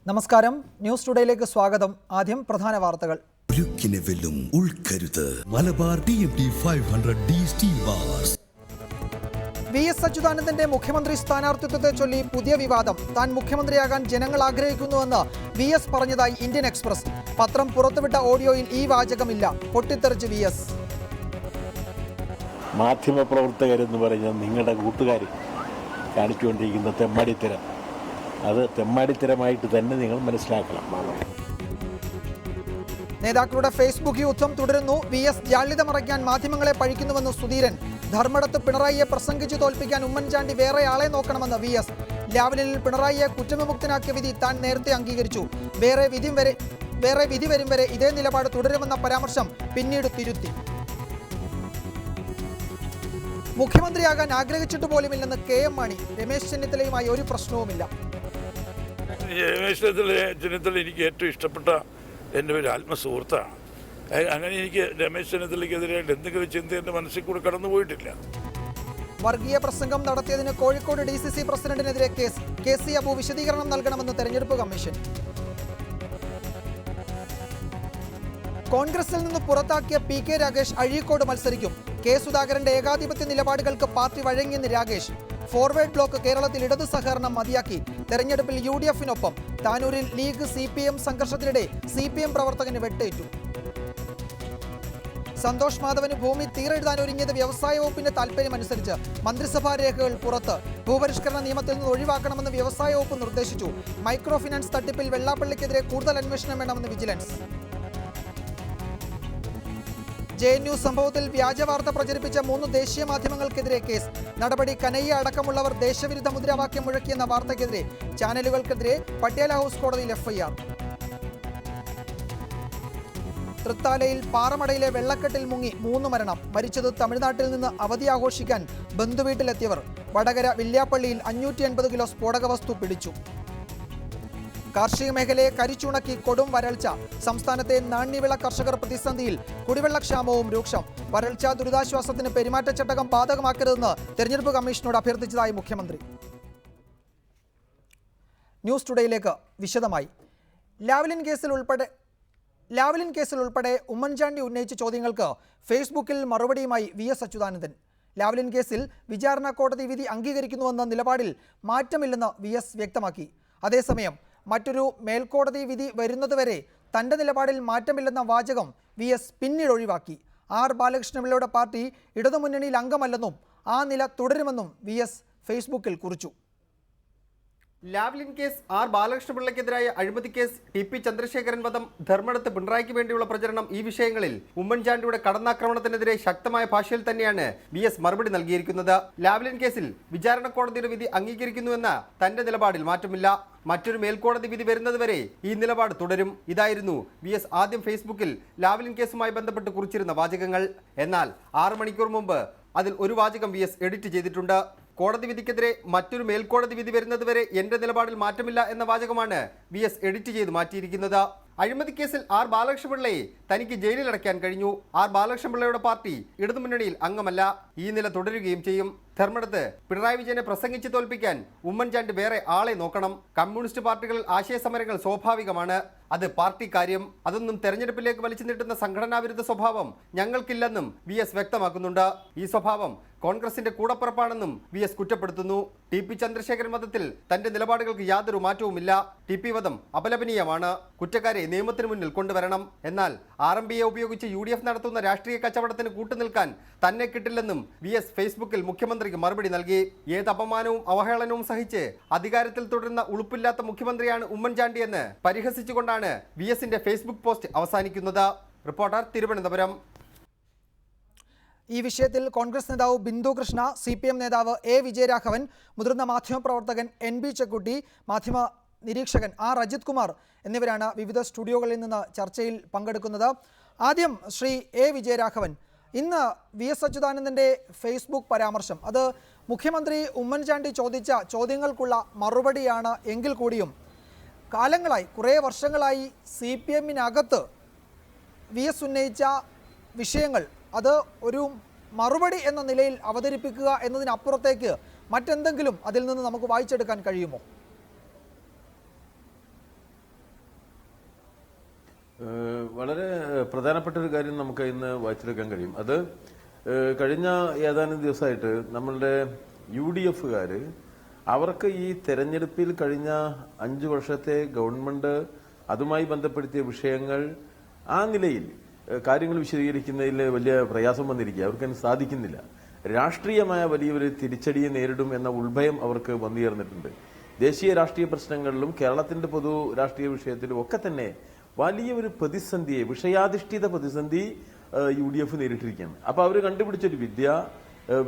നമസ്കാരം, ന്യൂസ് ടുഡേയിലേക്ക് സ്വാഗതം. ആദ്യം പ്രധാന വാർത്തകൾ. Malabar TMT 500D steel bars. VS അച്യുതാനന്ദന്റെ മുഖ്യമന്ത്രി സ്ഥാനാർത്ഥിത്വത്തെ ചൊല്ലി പുതിയ വിവാദം. താൻ മുഖ്യമന്ത്രിയാകാൻ ജനങ്ങൾ ആഗ്രഹിക്കുന്നുവെന്ന് VS പറഞ്ഞതായി ഇന്ത്യൻ എക്സ്പ്രസ്. പത്രം പുറത്തുവിട്ട ഓഡിയോയിൽ ഈ വാചകമില്ല. പൊട്ടിത്തെറിച്ച് VS. മാധ്യമപ്രവർത്തകരെന്ന് പറഞ്ഞ നിങ്ങളുടെ കൂട്ടുകാർ കാണിച്ചുകൊണ്ടിരിക്കുന്ന തെമ്മാടിത്തരം, അത് തെമ്മാടിത്തരമായിട്ട് തന്നെ നിങ്ങൾ മനസ്സിലാക്കണം. നേതാക്കളുടെ ഫേസ്ബുക്ക് യുദ്ധം തുടരുന്നു. VS ജാള്യത മറയ്ക്കാൻ മാധ്യമങ്ങളെ പഴിക്കുന്നുവെന്ന് സുധീരൻ. ധർമ്മടത്ത് പിണറായിയെ പ്രസംഗിച്ച് തോൽപ്പിക്കാൻ ഉമ്മൻചാണ്ടി വേറെ ആളെ നോക്കണമെന്ന് VS. ലാവ്ലിനിൽ പിണറായിയെ കുറ്റവിമുക്തനാക്കിയ വിധി താൻ നേരത്തെ അംഗീകരിച്ചു. വേറെ വിധി വരും വരെ ഇതേ നിലപാട് തുടരുമെന്ന പരാമർശം പിന്നീട് തിരുത്തി. മുഖ്യമന്ത്രിയാകാൻ ആഗ്രഹിച്ചിട്ട് പോലുമില്ലെന്ന് KM മാണി. രമേശ് ചെന്നിത്തലയുമായി ഒരു പ്രശ്നവുമില്ല. രമേശ് ചെന്നിത്തല എനിക്ക് ഏറ്റവും ഇഷ്ടപ്പെട്ട എൻ്റെ ഒരു ആത്മസുഹൃത്താണ്. അങ്ങനെ എനിക്ക് രമേശ് ചെന്നിത്തലയ്ക്കെതിരായിട്ട് എന്തെങ്കിലും ചിന്ത എൻ്റെ മനസ്സിൽ കൂടെ കടന്നു പോയിട്ടില്ല. വർഗീയ പ്രസംഗം നടത്തിയതിന് കോഴിക്കോട് DCC പ്രസിഡന്റിനെതിരെ കേസ്. KC അബു വിശദീകരണം നൽകണമെന്ന് തെരഞ്ഞെടുപ്പ് കമ്മീഷൻ. കോൺഗ്രസിൽ നിന്ന് പുറത്താക്കിയ PK രാഗേഷ് അഴീക്കോട് മത്സരിക്കും. K സുധാകരന്റെ ഏകാധിപത്യ നിലപാടുകൾക്ക് പാർട്ടി വഴങ്ങിയെന്ന് രാഗേഷ്. ഫോർവേഡ് ബ്ലോക്ക് കേരളത്തിൽ ഇടത് സഹകരണം മതിയാക്കി. തെരഞ്ഞെടുപ്പിൽ UDF-നൊപ്പം. താനൂരിൽ ലീഗ് CPM സംഘർഷത്തിനിടെ CPM പ്രവർത്തകന് വെട്ടേറ്റു. സന്തോഷ് മാധവന് ഭൂമി തീരെഴുതാൻ ഒരുങ്ങിയത് വ്യവസായ വകുപ്പിന്റെ താൽപര്യമനുസരിച്ച്. മന്ത്രിസഭാ രേഖകൾ പുറത്ത്. ഭൂപരിഷ്കരണ നിയമത്തിൽ നിന്ന് ഒഴിവാക്കണമെന്ന് വ്യവസായ വകുപ്പ് നിർദ്ദേശിച്ചു. മൈക്രോ ഫിനാൻസ് തട്ടിപ്പിൽ വെള്ളാപ്പള്ളിക്കെതിരെ കൂടുതൽ അന്വേഷണം വേണമെന്ന് വിജിലൻസ്. JNU സംഭവത്തിൽ വ്യാജവാർത്ത പ്രചരിപ്പിച്ച 3 ദേശീയ മാധ്യമങ്ങൾക്കെതിരെ കേസ്. നടപടി. കനയ്യ അടക്കമുള്ളവർ ദേശവിരുദ്ധ മുദ്രാവാക്യം മുഴക്കിയെന്ന വാർത്തയ്ക്കെതിരെ ചാനലുകൾക്കെതിരെ പട്യാല ഹൗസ് കോടതിയിൽ FIR. തൃത്താലയിൽ പാറമടയിലെ വെള്ളക്കെട്ടിൽ മുങ്ങി 3 മരണം. മരിച്ചത് തമിഴ്നാട്ടിൽ നിന്ന് അവധി ആഘോഷിക്കാൻ ബന്ധുവീട്ടിലെത്തിയവർ. വടകര വില്യാപ്പള്ളിയിൽ 580 കിലോ സ്ഫോടക വസ്തു പിടിച്ചു. കാർഷിക മേഖലയെ കരിച്ചുണക്കി കൊടും വരൾച്ച. സംസ്ഥാനത്തെ നാണ്യവിള കർഷകർ പ്രതിസന്ധിയിൽ. കുടിവെള്ളക്ഷാമവും രൂക്ഷം. വരൾച്ച ദുരിതാശ്വാസത്തിന് പെരുമാറ്റച്ചട്ടകം ബാധകമാക്കരുതെന്ന് തെരഞ്ഞെടുപ്പ് കമ്മീഷനോട് അഭ്യർത്ഥിച്ചതായി മുഖ്യമന്ത്രി. ന്യൂസ് ടുഡേയിലേക്ക് വിശദമായി. ലാവ്ലിൻ കേസിൽ ഉൾപ്പെടെ ഉമ്മൻചാണ്ടി ഉന്നയിച്ച ചോദ്യങ്ങൾക്ക് ഫേസ്ബുക്കിൽ മറുപടിയുമായി VS അച്യുതാനന്ദൻ. ലാവ്ലിൻ കേസിൽ വിചാരണ കോടതി വിധി അംഗീകരിക്കുന്നുവെന്ന നിലപാടിൽ മാറ്റമില്ലെന്ന് VS വ്യക്തമാക്കി. അതേസമയം മറ്റൊരു മേൽക്കോടതി വിധി വരുന്നതുവരെ തൻ്റെ നിലപാടിൽ മാറ്റമില്ലെന്ന വാചകം VS പിന്നീട് ഒഴിവാക്കി. ബാലകൃഷ്ണപിള്ളയുടെ പാർട്ടി ഇടതുമുന്നണിയിൽ അംഗമല്ലെന്നും ആ നില തുടരുമെന്നും VS ഫേസ്ബുക്കിൽ കുറിച്ചു. ലാവ്ലിൻ കേസ്, ബാലകൃഷ്ണപിള്ളയ്ക്കെതിരായ അഴിമതി കേസ്, TP ചന്ദ്രശേഖരൻ വധം, ധർമ്മടത്ത് പിണറായിക്ക് വേണ്ടിയുള്ള പ്രചരണം, ഈ വിഷയങ്ങളിൽ ഉമ്മൻചാണ്ടിയുടെ കടന്നാക്രമണത്തിനെതിരെ ശക്തമായ ഭാഷയിൽ തന്നെയാണ് VS മറുപടി നൽകിയിരിക്കുന്നത്. ലാവ്ലിൻ കേസിൽ വിചാരണ കോടതിയുടെ വിധി അംഗീകരിക്കുന്നുവെന്ന തന്റെ നിലപാടിൽ മാറ്റമില്ല. മറ്റൊരു മേൽക്കോടതി വിധി വരുന്നതുവരെ ഈ നിലപാട് തുടരും. ഇതായിരുന്നു VS ആദ്യം ഫേസ്ബുക്കിൽ ലാവ്ലിൻ കേസുമായി ബന്ധപ്പെട്ട് കുറിച്ചിരുന്ന വാചകങ്ങൾ. എന്നാൽ 6 മണിക്കൂർ മുമ്പ് അതിൽ ഒരു വാചകം VS എഡിറ്റ് ചെയ്തിട്ടുണ്ട്. കോടതി വിധിക്കെതിരെ മറ്റൊരു മേൽക്കോടതി വിധി വരുന്നതുവരെ എന്റെ നിലപാടിൽ മാറ്റമില്ല എന്ന വാചകമാണ് VS എഡിറ്റ് ചെയ്ത് മാറ്റിയിരിക്കുന്നത്. അഴിമതി കേസിൽ ബാലകൃഷ്ണപിള്ളയെ തനിക്ക് ജയിലിൽ അടയ്ക്കാൻ കഴിഞ്ഞു. ബാലകൃഷ്ണപിള്ളയുടെ പാർട്ടി ഇടതുമുന്നണിയിൽ അംഗമല്ല. ഈ നില തുടരുകയും ചെയ്യും. ധർമ്മടത്ത് പിണറായി വിജയനെ പ്രസംഗിച്ച് തോൽപ്പിക്കാൻ ഉമ്മൻചാണ്ടി വേറെ ആളെ നോക്കണം. കമ്മ്യൂണിസ്റ്റ് പാർട്ടികളിൽ ആശയസമരങ്ങൾ സ്വാഭാവികമാണ്. അത് പാർട്ടി കാര്യം. അതൊന്നും തെരഞ്ഞെടുപ്പിലേക്ക് വലിച്ചു നീട്ടുന്ന സംഘടനാ വിരുദ്ധ സ്വഭാവം ഞങ്ങൾക്കില്ലെന്നും VS വ്യക്തമാക്കുന്നുണ്ട്. ഈ സ്വഭാവം കോൺഗ്രസിന്റെ കൂടപ്പുറപ്പാണെന്നും VS കുറ്റപ്പെടുത്തുന്നു. TP ചന്ദ്രശേഖരൻ വധത്തിൽ തന്റെ നിലപാടുകൾക്ക് യാതൊരു മാറ്റവുമില്ല. TP വധം അപലപനീയമാണ്. കുറ്റക്കാരെ നിയമത്തിന് മുന്നിൽ കൊണ്ടുവരണം. എന്നാൽ RMPയെ ഉപയോഗിച്ച് UDF നടത്തുന്ന രാഷ്ട്രീയ കച്ചവടത്തിന് കൂട്ടുനിൽക്കാൻ തന്നെ കിട്ടില്ലെന്നും VS ഫേസ്ബുക്കിൽ മുഖ്യമന്ത്രിക്ക് മറുപടി നൽകി. ഏത് അപമാനവും അവഹേളനവും സഹിച്ച് അധികാരത്തിൽ തുടരുന്ന ഉളുപ്പില്ലാത്ത മുഖ്യമന്ത്രിയാണ് ഉമ്മൻചാണ്ടിയെന്ന് പരിഹസിച്ചുകൊണ്ടാണ് VSന്റെ ഫേസ്ബുക്ക് പോസ്റ്റ് അവസാനിക്കുന്നത്. റിപ്പോർട്ടർ, തിരുവനന്തപുരം. ഈ വിഷയത്തിൽ കോൺഗ്രസ് നേതാവ് ബിന്ദു കൃഷ്ണ, CPM നേതാവ് A വിജയരാഘവൻ, മുതിർന്ന മാധ്യമപ്രവർത്തകൻ NB ചെക്കുട്ടി, മാധ്യമ നിരീക്ഷകൻ R അജിത് കുമാർ എന്നിവരാണ് വിവിധ സ്റ്റുഡിയോകളിൽ നിന്ന് ചർച്ചയിൽ പങ്കെടുക്കുന്നത്. ആദ്യം ശ്രീ A വിജയരാഘവൻ, ഇന്ന് VS അച്യുതാനന്ദൻ്റെ ഫേസ്ബുക്ക് പരാമർശം അത് മുഖ്യമന്ത്രി ഉമ്മൻചാണ്ടി ചോദിച്ച ചോദ്യങ്ങൾക്കുള്ള മറുപടിയാണ് എങ്കിൽ കൂടിയും കാലങ്ങളായി, കുറേ വർഷങ്ങളായി CPM-നകത്ത് VS ഉന്നയിച്ച വിഷയങ്ങൾ അത് ഒരു മറുപടി എന്ന നിലയിൽ അവതരിപ്പിക്കുക വളരെ പ്രധാനപ്പെട്ട ഒരു കാര്യം നമുക്ക് ഇന്ന് വായിച്ചെടുക്കാൻ കഴിയും. അത് കഴിഞ്ഞ ഏതാനും ദിവസമായിട്ട് നമ്മളുടെ UDF-കാർ അവർക്ക് ഈ തെരഞ്ഞെടുപ്പിൽ കഴിഞ്ഞ 5 വർഷത്തെ ഗവൺമെന്റ് അതുമായി ബന്ധപ്പെടുത്തിയ വിഷയങ്ങൾ ആ നിലയിൽ കാര്യങ്ങൾ വിശദീകരിക്കുന്നതിൽ വലിയ പ്രയാസം വന്നിരിക്കുക. അവർക്കതിന് സാധിക്കുന്നില്ല. രാഷ്ട്രീയമായ വലിയൊരു തിരിച്ചടിയെ നേരിടും എന്ന ഉൾഭയം അവർക്ക് വന്നുചേർന്നിട്ടുണ്ട്. ദേശീയ രാഷ്ട്രീയ പ്രശ്നങ്ങളിലും കേരളത്തിന്റെ പൊതു രാഷ്ട്രീയ വിഷയത്തിലും ഒക്കെ തന്നെ വലിയൊരു പ്രതിസന്ധിയെ, വിഷയാധിഷ്ഠിത പ്രതിസന്ധി UDF നേരിട്ടിരിക്കുകയാണ്. അപ്പൊ അവർ കണ്ടുപിടിച്ചൊരു വിദ്യ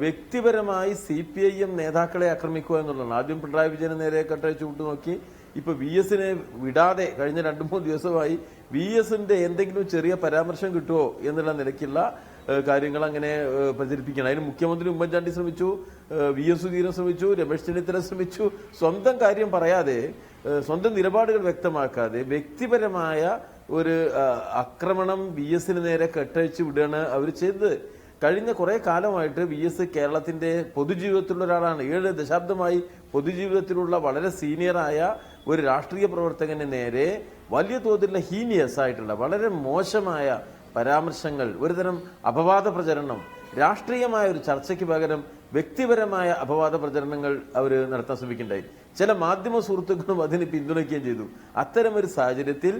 വ്യക്തിപരമായി CPIM നേതാക്കളെ ആക്രമിക്കുക എന്നുള്ളതാണ്. ആദ്യം പിണറായി വിജയനെ നേരെ കട്ടയച്ചു വിട്ടു നോക്കി. ഇപ്പൊ VS-നെ വിടാതെ കഴിഞ്ഞ 2-3 ദിവസമായി VS-ന്റെ എന്തെങ്കിലും ചെറിയ പരാമർശം കിട്ടുമോ എന്നുള്ള നിലയ്ക്കുള്ള കാര്യങ്ങൾ അങ്ങനെ പ്രചരിപ്പിക്കണം. അതിന് മുഖ്യമന്ത്രി ഉമ്മൻചാണ്ടി ശ്രമിച്ചു, VS സുധീരൻ ശ്രമിച്ചു, രമേശ് ചെന്നിത്തല ശ്രമിച്ചു. സ്വന്തം കാര്യം പറയാതെ, സ്വന്തം നിലപാടുകൾ വ്യക്തമാക്കാതെ വ്യക്തിപരമായ ഒരു ആക്രമണം VS-ന് നേരെ കെട്ടഴിച്ചു വിടുകയാണ് അവർ ചെയ്തത്. കഴിഞ്ഞ കുറെ കാലമായിട്ട് VS കേരളത്തിന്റെ പൊതുജീവിതത്തിലുള്ള ഒരാളാണ്. 7 ദശാബ്ദമായി പൊതുജീവിതത്തിലുള്ള വളരെ സീനിയറായ ഒരു രാഷ്ട്രീയ പ്രവർത്തകന് നേരെ വലിയ തോതിലുള്ള ഹീനിയസ് ആയിട്ടുള്ള വളരെ മോശമായ പരാമർശങ്ങൾ, ഒരുതരം അപവാദ പ്രചരണം, രാഷ്ട്രീയമായ ഒരു ചർച്ചയ്ക്ക് പകരം വ്യക്തിപരമായ അപവാദ പ്രചരണങ്ങൾ അവർ നടത്താൻ ശ്രമിക്കുന്നുണ്ടായി. ചില മാധ്യമ സുഹൃത്തുക്കളും അതിന് പിന്തുണയ്ക്കുകയും ചെയ്തു. അത്തരം ഒരു സാഹചര്യത്തിൽ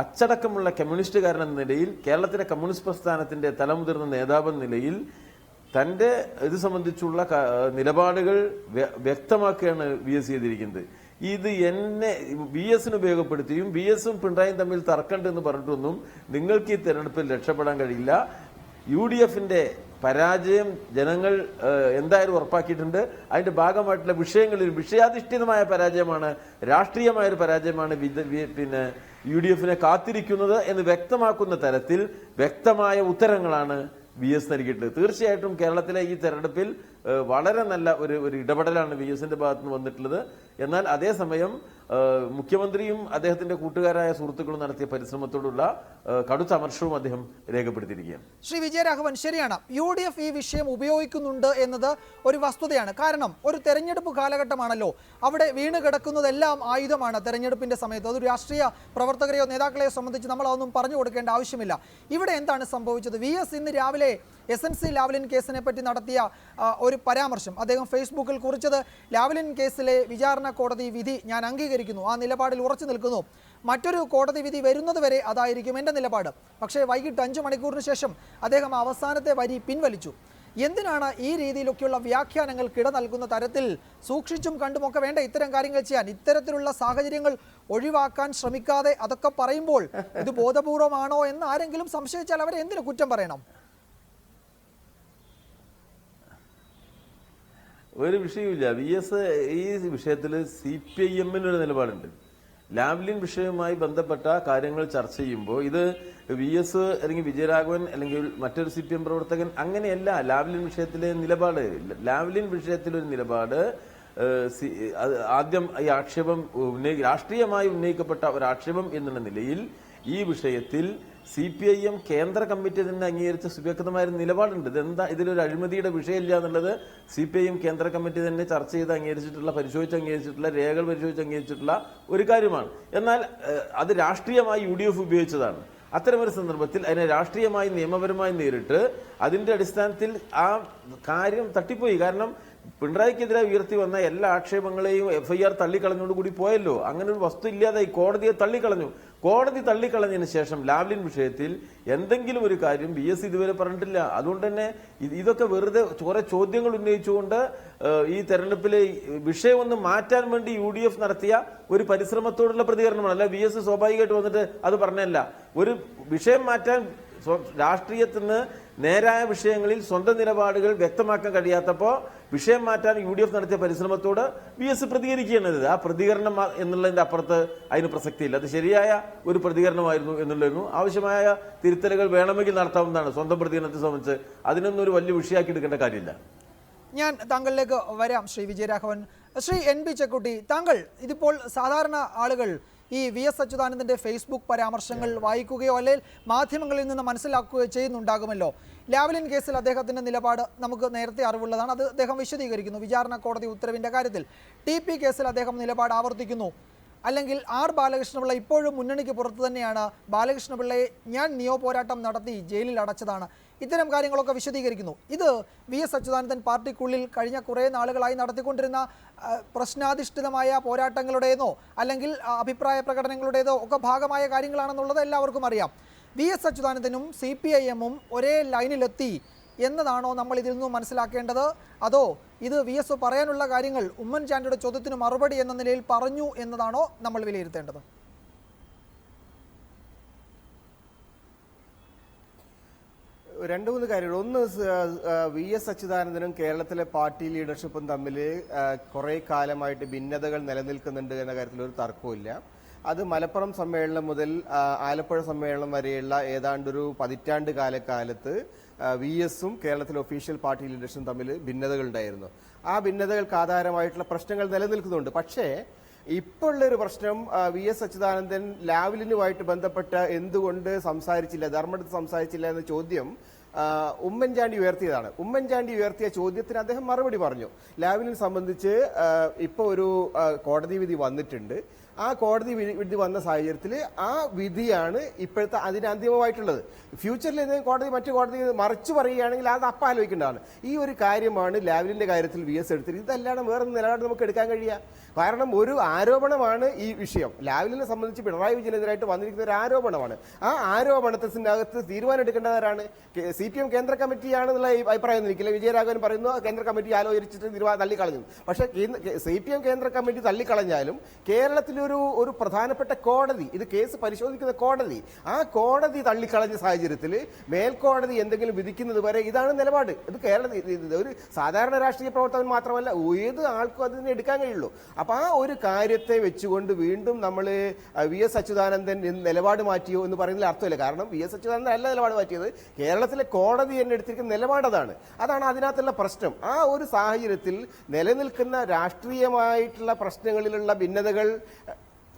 അച്ചടക്കമുള്ള കമ്മ്യൂണിസ്റ്റുകാരൻ എന്ന നിലയിൽ, കേരളത്തിലെ കമ്മ്യൂണിസ്റ്റ് പ്രസ്ഥാനത്തിന്റെ തലമുതിർന്ന നേതാവ് എന്ന നിലയിൽ തന്റെ ഇത് സംബന്ധിച്ചുള്ള നിലപാടുകൾ വ്യക്തമാക്കുകയാണ് VS ചെയ്തിരിക്കുന്നത്. ഇത് എന്നെ VS-ന് ഉപയോഗപ്പെടുത്തിയും VS-ഉം പിണറായിയും തമ്മിൽ തർക്കമുണ്ടെന്ന് പറഞ്ഞിട്ടൊന്നും നിങ്ങൾക്ക് ഈ തെരഞ്ഞെടുപ്പിൽ രക്ഷപ്പെടാൻ കഴിയില്ല. UDF-ന്റെ പരാജയം ജനങ്ങൾ എന്തായാലും ഉറപ്പാക്കിയിട്ടുണ്ട്. അതിന്റെ ഭാഗമായിട്ടുള്ള വിഷയങ്ങളിൽ വിഷയാധിഷ്ഠിതമായ പരാജയമാണ്, രാഷ്ട്രീയമായ ഒരു പരാജയമാണ് പിന്നെ UDF-നെ കാത്തിരിക്കുന്നത് എന്ന് വ്യക്തമാക്കുന്ന തരത്തിൽ വ്യക്തമായ ഉത്തരങ്ങളാണ് VS നൽകിയിട്ടുള്ളത്. തീർച്ചയായിട്ടും കേരളത്തിലെ ഈ തെരഞ്ഞെടുപ്പിൽ വളരെ നല്ല ഒരു ഇടപെടലാണ് VS-ന്റെ ഭാഗത്ത് നിന്ന് വന്നിട്ടുള്ളത്. എന്നാൽ അതേസമയം മുഖ്യമന്ത്രിയും അദ്ദേഹത്തിന്റെ കൂട്ടുകാരായ സുഹൃത്തുക്കളും നടത്തിയ പരിശ്രമത്തോടുള്ള കടുത്ത അമർഷവും അദ്ദേഹം രേഖപ്പെടുത്തിയിരിക്കുകയാണ്. ശ്രീ വിജയരാഘവൻ, ശരിയാണ്, UDF ഈ വിഷയം ഉപയോഗിക്കുന്നുണ്ട് എന്നത് ഒരു വസ്തുതയാണ്. കാരണം ഒരു തെരഞ്ഞെടുപ്പ് കാലഘട്ടമാണല്ലോ. അവിടെ വീണ് കിടക്കുന്നതെല്ലാം ആയുധമാണ് തെരഞ്ഞെടുപ്പിന്റെ സമയത്ത്. അതൊരു രാഷ്ട്രീയ പ്രവർത്തകരെയോ നേതാക്കളെയോ സംബന്ധിച്ച് നമ്മൾ അതൊന്നും പറഞ്ഞു കൊടുക്കേണ്ട ആവശ്യമില്ല. ഇവിടെ എന്താണ് സംഭവിച്ചത്? VS ഇന്ന് രാവിലെ SNC ലാവ്ലിൻ കേസിനെ പറ്റി നടത്തിയ ഒരു പരാമർശം, അദ്ദേഹം ഫേസ്ബുക്കിൽ കുറിച്ചത്, ലാവ്ലിൻ കേസിലെ വിചാരണ കോടതി വിധി ഞാൻ അംഗീകരിക്കുന്നു, ആ നിലപാടിൽ ഉറച്ചു നിൽക്കുന്നു, മറ്റൊരു കോടതി വിധി വരുന്നത് വരെ അതായിരിക്കും എൻ്റെ നിലപാട്. പക്ഷേ വൈകിട്ട് 5 മണിക്കൂറിന് ശേഷം അദ്ദേഹം അവസാനത്തെ വരി പിൻവലിച്ചു. എന്തിനാണ് ഈ രീതിയിലൊക്കെയുള്ള വ്യാഖ്യാനങ്ങൾ കിട നൽകുന്ന തരത്തിൽ സൂക്ഷിച്ചും കണ്ടുമൊക്കെ വേണ്ട ഇത്തരം കാര്യങ്ങൾ ചെയ്യാൻ? ഇത്തരത്തിലുള്ള സാഹചര്യങ്ങൾ ഒഴിവാക്കാൻ ശ്രമിക്കാതെ അതൊക്കെ പറയുമ്പോൾ ഇത് ബോധപൂർവമാണോ എന്ന് ആരെങ്കിലും സംശയിച്ചാൽ അവരെ എന്തിനു കുറ്റം പറയണം? ഒരു വിഷയമില്ല. VS ഈ വിഷയത്തിൽ CPIM-ന് നിലപാടുണ്ട്. ലാവ്ലിൻ വിഷയവുമായി ബന്ധപ്പെട്ട കാര്യങ്ങൾ ചർച്ച ചെയ്യുമ്പോൾ ഇത് VS അല്ലെങ്കിൽ വിജയരാഘവൻ അല്ലെങ്കിൽ മറ്റൊരു CPM പ്രവർത്തകൻ അങ്ങനെയല്ല ലാവ്ലിൻ വിഷയത്തിലെ നിലപാട്. ലാവ്ലിൻ വിഷയത്തിലൊരു നിലപാട് ആദ്യം ഈ ആക്ഷേപം രാഷ്ട്രീയമായി ഉന്നയിക്കപ്പെട്ട ഒരു ആക്ഷേപം എന്നുള്ള നിലയിൽ ഈ വിഷയത്തിൽ CPIM കേന്ദ്ര കമ്മിറ്റി തന്നെ അംഗീകരിച്ച സുവ്യക്തമായ നിലപാടുണ്ട്. ഇതെന്താ, ഇതിലൊരു അഴിമതിയുടെ വിഷയമില്ല എന്നുള്ളത് CPIM കേന്ദ്ര കമ്മിറ്റി തന്നെ ചർച്ച ചെയ്ത് പരിശോധിച്ച് അംഗീകരിച്ചിട്ടുള്ള രേഖകൾ പരിശോധിച്ച് അംഗീകരിച്ചിട്ടുള്ള ഒരു കാര്യമാണ്. എന്നാൽ അത് രാഷ്ട്രീയമായി UDF ഉപയോഗിച്ചതാണ്. അത്തരമൊരു സന്ദർഭത്തിൽ അതിനെ രാഷ്ട്രീയമായി നിയമപരമായി നേരിട്ട് അതിന്റെ അടിസ്ഥാനത്തിൽ ആ കാര്യം തട്ടിപ്പോയി. കാരണം പിണറായിക്കെതിരെ ഉയർത്തി വന്ന എല്ലാ ആക്ഷേപങ്ങളെയും FIR തള്ളിക്കളഞ്ഞോടുകൂടി പോയല്ലോ. അങ്ങനെ ഒരു വസ്തു ഇല്ലാതായി. കോടതിയെ തള്ളിക്കളഞ്ഞു. കോടതി തള്ളിക്കളഞ്ഞതിന് ശേഷം ലാവ്ലിൻ വിഷയത്തിൽ എന്തെങ്കിലും ഒരു കാര്യം VS ഇതുവരെ പറഞ്ഞിട്ടില്ല. അതുകൊണ്ട് തന്നെ ഇതൊക്കെ വെറുതെ കുറെ ചോദ്യങ്ങൾ ഉന്നയിച്ചുകൊണ്ട് ഈ തെരഞ്ഞെടുപ്പിലെ വിഷയമൊന്ന് മാറ്റാൻ വേണ്ടി UDF നടത്തിയ ഒരു പരിശ്രമത്തോടുള്ള പ്രതികരണമാണ്. അല്ല VS സ്വാഭാവികമായിട്ട് വന്നിട്ട് അത് പറഞ്ഞല്ല. ഒരു വിഷയം മാറ്റാൻ രാഷ്ട്രീയത്തിൽ നിന്ന് നേരായ വിഷയങ്ങളിൽ സ്വന്തം നിലപാടുകൾ വ്യക്തമാക്കാൻ കഴിയാത്തപ്പോൾ വിഷയം മാറ്റാൻ UDF നടത്തിയ പരിശ്രമത്തോട് VS പ്രതികരിക്കുകയാണ്. ആ പ്രതികരണം എന്നുള്ളതിന്റെ അപ്പുറത്ത് അതിന് പ്രസക്തിയില്ല. അത് ശരിയായ ഒരു പ്രതികരണമായിരുന്നു എന്നുള്ളതിനും ആവശ്യമായ തിരുത്തലുകൾ വേണമെങ്കിൽ നടത്താവുന്നതാണ്. സ്വന്തം പ്രതികരണത്തെ സംബന്ധിച്ച് അതിനൊന്നും ഒരു വലിയ വിഷയമാക്കി എടുക്കേണ്ട കാര്യമില്ല. ഞാൻ താങ്കളിലേക്ക് വരാം ശ്രീ വിജയരാഘവൻ. ശ്രീ NB ചെക്കുട്ടി, താങ്കൾ ഇതിപ്പോൾ സാധാരണ ആളുകൾ ഈ VS അച്യുതാനന്ദന്റെ ഫേസ്ബുക്ക് പരാമർശങ്ങൾ വായിക്കുകയോ അല്ലെങ്കിൽ മാധ്യമങ്ങളിൽ നിന്ന് മനസ്സിലാക്കുകയോ ചെയ്യുന്നുണ്ടാകുമല്ലോ. ലാവ്ലിൻ കേസിൽ അദ്ദേഹത്തിന്റെ നിലപാട് നമുക്ക് നേരത്തെ അറിവുള്ളതാണ്. അത് അദ്ദേഹം വിശദീകരിക്കുന്നു വിചാരണ കോടതി ഉത്തരവിന്റെ കാര്യത്തിൽ. TP കേസിൽ അദ്ദേഹം നിലപാട് ആവർത്തിക്കുന്നു. അല്ലെങ്കിൽ ആർ ബാലകൃഷ്ണപിള്ള ഇപ്പോഴും മുന്നണിക്ക് പുറത്ത് തന്നെയാണ്, ബാലകൃഷ്ണപിള്ളയെ ഞാൻ നിയോ പോരാട്ടം നടത്തി ജയിലിൽ അടച്ചതാണ്, ഇത്തരം കാര്യങ്ങളൊക്കെ വിശദീകരിക്കുന്നു. ഇത് വി.എസ്. അച്യുതാനന്ദൻ പാർട്ടിക്കുള്ളിൽ കഴിഞ്ഞ കുറേ നാളുകളായി നടത്തിക്കൊണ്ടിരുന്ന പ്രശ്നാധിഷ്ഠിതമായ പോരാട്ടങ്ങളുടേതോ അല്ലെങ്കിൽ അഭിപ്രായ പ്രകടനങ്ങളുടേതോ ഒക്കെ ഭാഗമായ കാര്യങ്ങളാണെന്നുള്ളത് എല്ലാവർക്കും അറിയാം. വി.എസ്. അച്യുതാനന്ദനും CPIM-ഉം ഒരേ ലൈനിലെത്തി എന്നതാണോ നമ്മൾ ഇതിൽ നിന്നും മനസ്സിലാക്കേണ്ടത്? അതോ ഇത് വി.എസ്. പറയാനുള്ള കാര്യങ്ങൾ ഉമ്മൻചാണ്ടിയുടെ ചോദ്യത്തിന് മറുപടി എന്ന നിലയിൽ പറഞ്ഞു എന്നതാണോ നമ്മൾ വിലയിരുത്തേണ്ടത്? രണ്ട് മൂന്ന് കാര്യങ്ങൾ. ഒന്ന്, വി.എസ്. അച്യുതാനന്ദനും കേരളത്തിലെ പാർട്ടി ലീഡർഷിപ്പും തമ്മിൽ കുറേ കാലമായിട്ട് ഭിന്നതകൾ നിലനിൽക്കുന്നുണ്ട് എന്ന കാര്യത്തിൽ ഒരു തർക്കവുമില്ല. അത് മലപ്പുറം സമ്മേളനം മുതൽ ആലപ്പുഴ സമ്മേളനം വരെയുള്ള ഏതാണ്ടൊരു പതിറ്റാണ്ട് കാലത്ത് വി.എസും കേരളത്തിലെ ഒഫീഷ്യൽ പാർട്ടി ലീഡർഷിപ്പും തമ്മിൽ ഭിന്നതകളുണ്ടായിരുന്നു. ആ ഭിന്നതകൾക്ക് ആധാരമായിട്ടുള്ള പ്രശ്നങ്ങൾ നിലനിൽക്കുന്നുണ്ട്. പക്ഷേ ഇപ്പോൾ ഉള്ളൊരു പ്രശ്നം, വി.എസ്. അച്യുതാനന്ദൻ ലാവ്ലിനുമായിട്ട് ബന്ധപ്പെട്ട് എന്തുകൊണ്ട് സംസാരിച്ചില്ല, ധർമ്മടത്ത് സംസാരിച്ചില്ല എന്ന ചോദ്യം ഉമ്മൻചാണ്ടി ഉയർത്തിയതാണ്. ഉമ്മൻചാണ്ടി ഉയർത്തിയ ചോദ്യത്തിന് അദ്ദേഹം മറുപടി പറഞ്ഞു. ലാവ്ലിനെ സംബന്ധിച്ച് ഇപ്പോൾ ഒരു കോടതി വിധി വന്നിട്ടുണ്ട്. ആ കോടതി വിധി വന്ന സാഹചര്യത്തിൽ ആ വിധിയാണ് ഇപ്പോഴത്തെ അതിന് അന്തിമമായിട്ടുള്ളത്. ഫ്യൂച്ചറിൽ മറ്റു കോടതി മറിച്ചു പറയുകയാണെങ്കിൽ അത് അപ്പം ആലോചിക്കേണ്ടതാണ്. ഈ ഒരു കാര്യമാണ് ലാവ്ലിൻ്റെ കാര്യത്തിൽ വി.എസ്. എടുത്തിരിക്കുന്നത്. ഇതല്ലാതെ വേറൊരു നിലപാട് നമുക്ക് എടുക്കാൻ കഴിയുക. കാരണം ഒരു ആരോപണമാണ് ഈ വിഷയം. ലാവ്ലിനെ സംബന്ധിച്ച് പിണറായി വിജയനെതിരായിട്ട് വന്നിരിക്കുന്ന ഒരു ആരോപണമാണ്. ആ ആരോപണത്തിനകത്ത് തീരുമാനം എടുക്കേണ്ടവരാണ്. CPM കേന്ദ്ര കമ്മിറ്റിയാണെന്നുള്ള അഭിപ്രായം ഒന്നിരിക്കില്ല. വിജയരാഘവൻ പറയുന്നു കേന്ദ്ര കമ്മിറ്റി ആലോചിച്ചിട്ട് തീരുമാനം തള്ളിക്കളഞ്ഞു. പക്ഷേ CPM കേന്ദ്ര കമ്മിറ്റി തള്ളിക്കളഞ്ഞാലും കേരളത്തിലെ ഒരു പ്രധാനപ്പെട്ട കോടതി, ഇത് കേസ് പരിശോധിക്കുന്ന കോടതി, ആ കോടതി തള്ളിക്കളഞ്ഞ സാഹചര്യത്തിൽ മേൽക്കോടതി എന്തെങ്കിലും വിധിക്കുന്നത് വരെ ഇതാണ് നിലപാട്. ഇത് കേരളത്തിൽ ഒരു സാധാരണ രാഷ്ട്രീയ പ്രവർത്തകൻ മാത്രമല്ല, ഏത് ആൾക്കും അതിനെ എടുക്കാൻ കഴിയുള്ളൂ. അപ്പൊ ആ ഒരു കാര്യത്തെ വെച്ചുകൊണ്ട് വീണ്ടും നമ്മൾ വി.എസ്. അച്യുതാനന്ദൻ നിലപാട് മാറ്റിയോ എന്ന് പറയുന്നതിൽ അർത്ഥമില്ല. കാരണം വി.എസ്. അച്യുതാനന്ദൻ അല്ല നിലപാട് മാറ്റിയത്, കേരളത്തിലെ കോടതി തന്നെ എടുത്തിരിക്കുന്ന നിലപാട് അതാണ് അതിനകത്തുള്ള പ്രശ്നം. ആ ഒരു സാഹചര്യത്തിൽ നിലനിൽക്കുന്ന രാഷ്ട്രീയമായിട്ടുള്ള പ്രശ്നങ്ങളിലുള്ള ഭിന്നതകൾ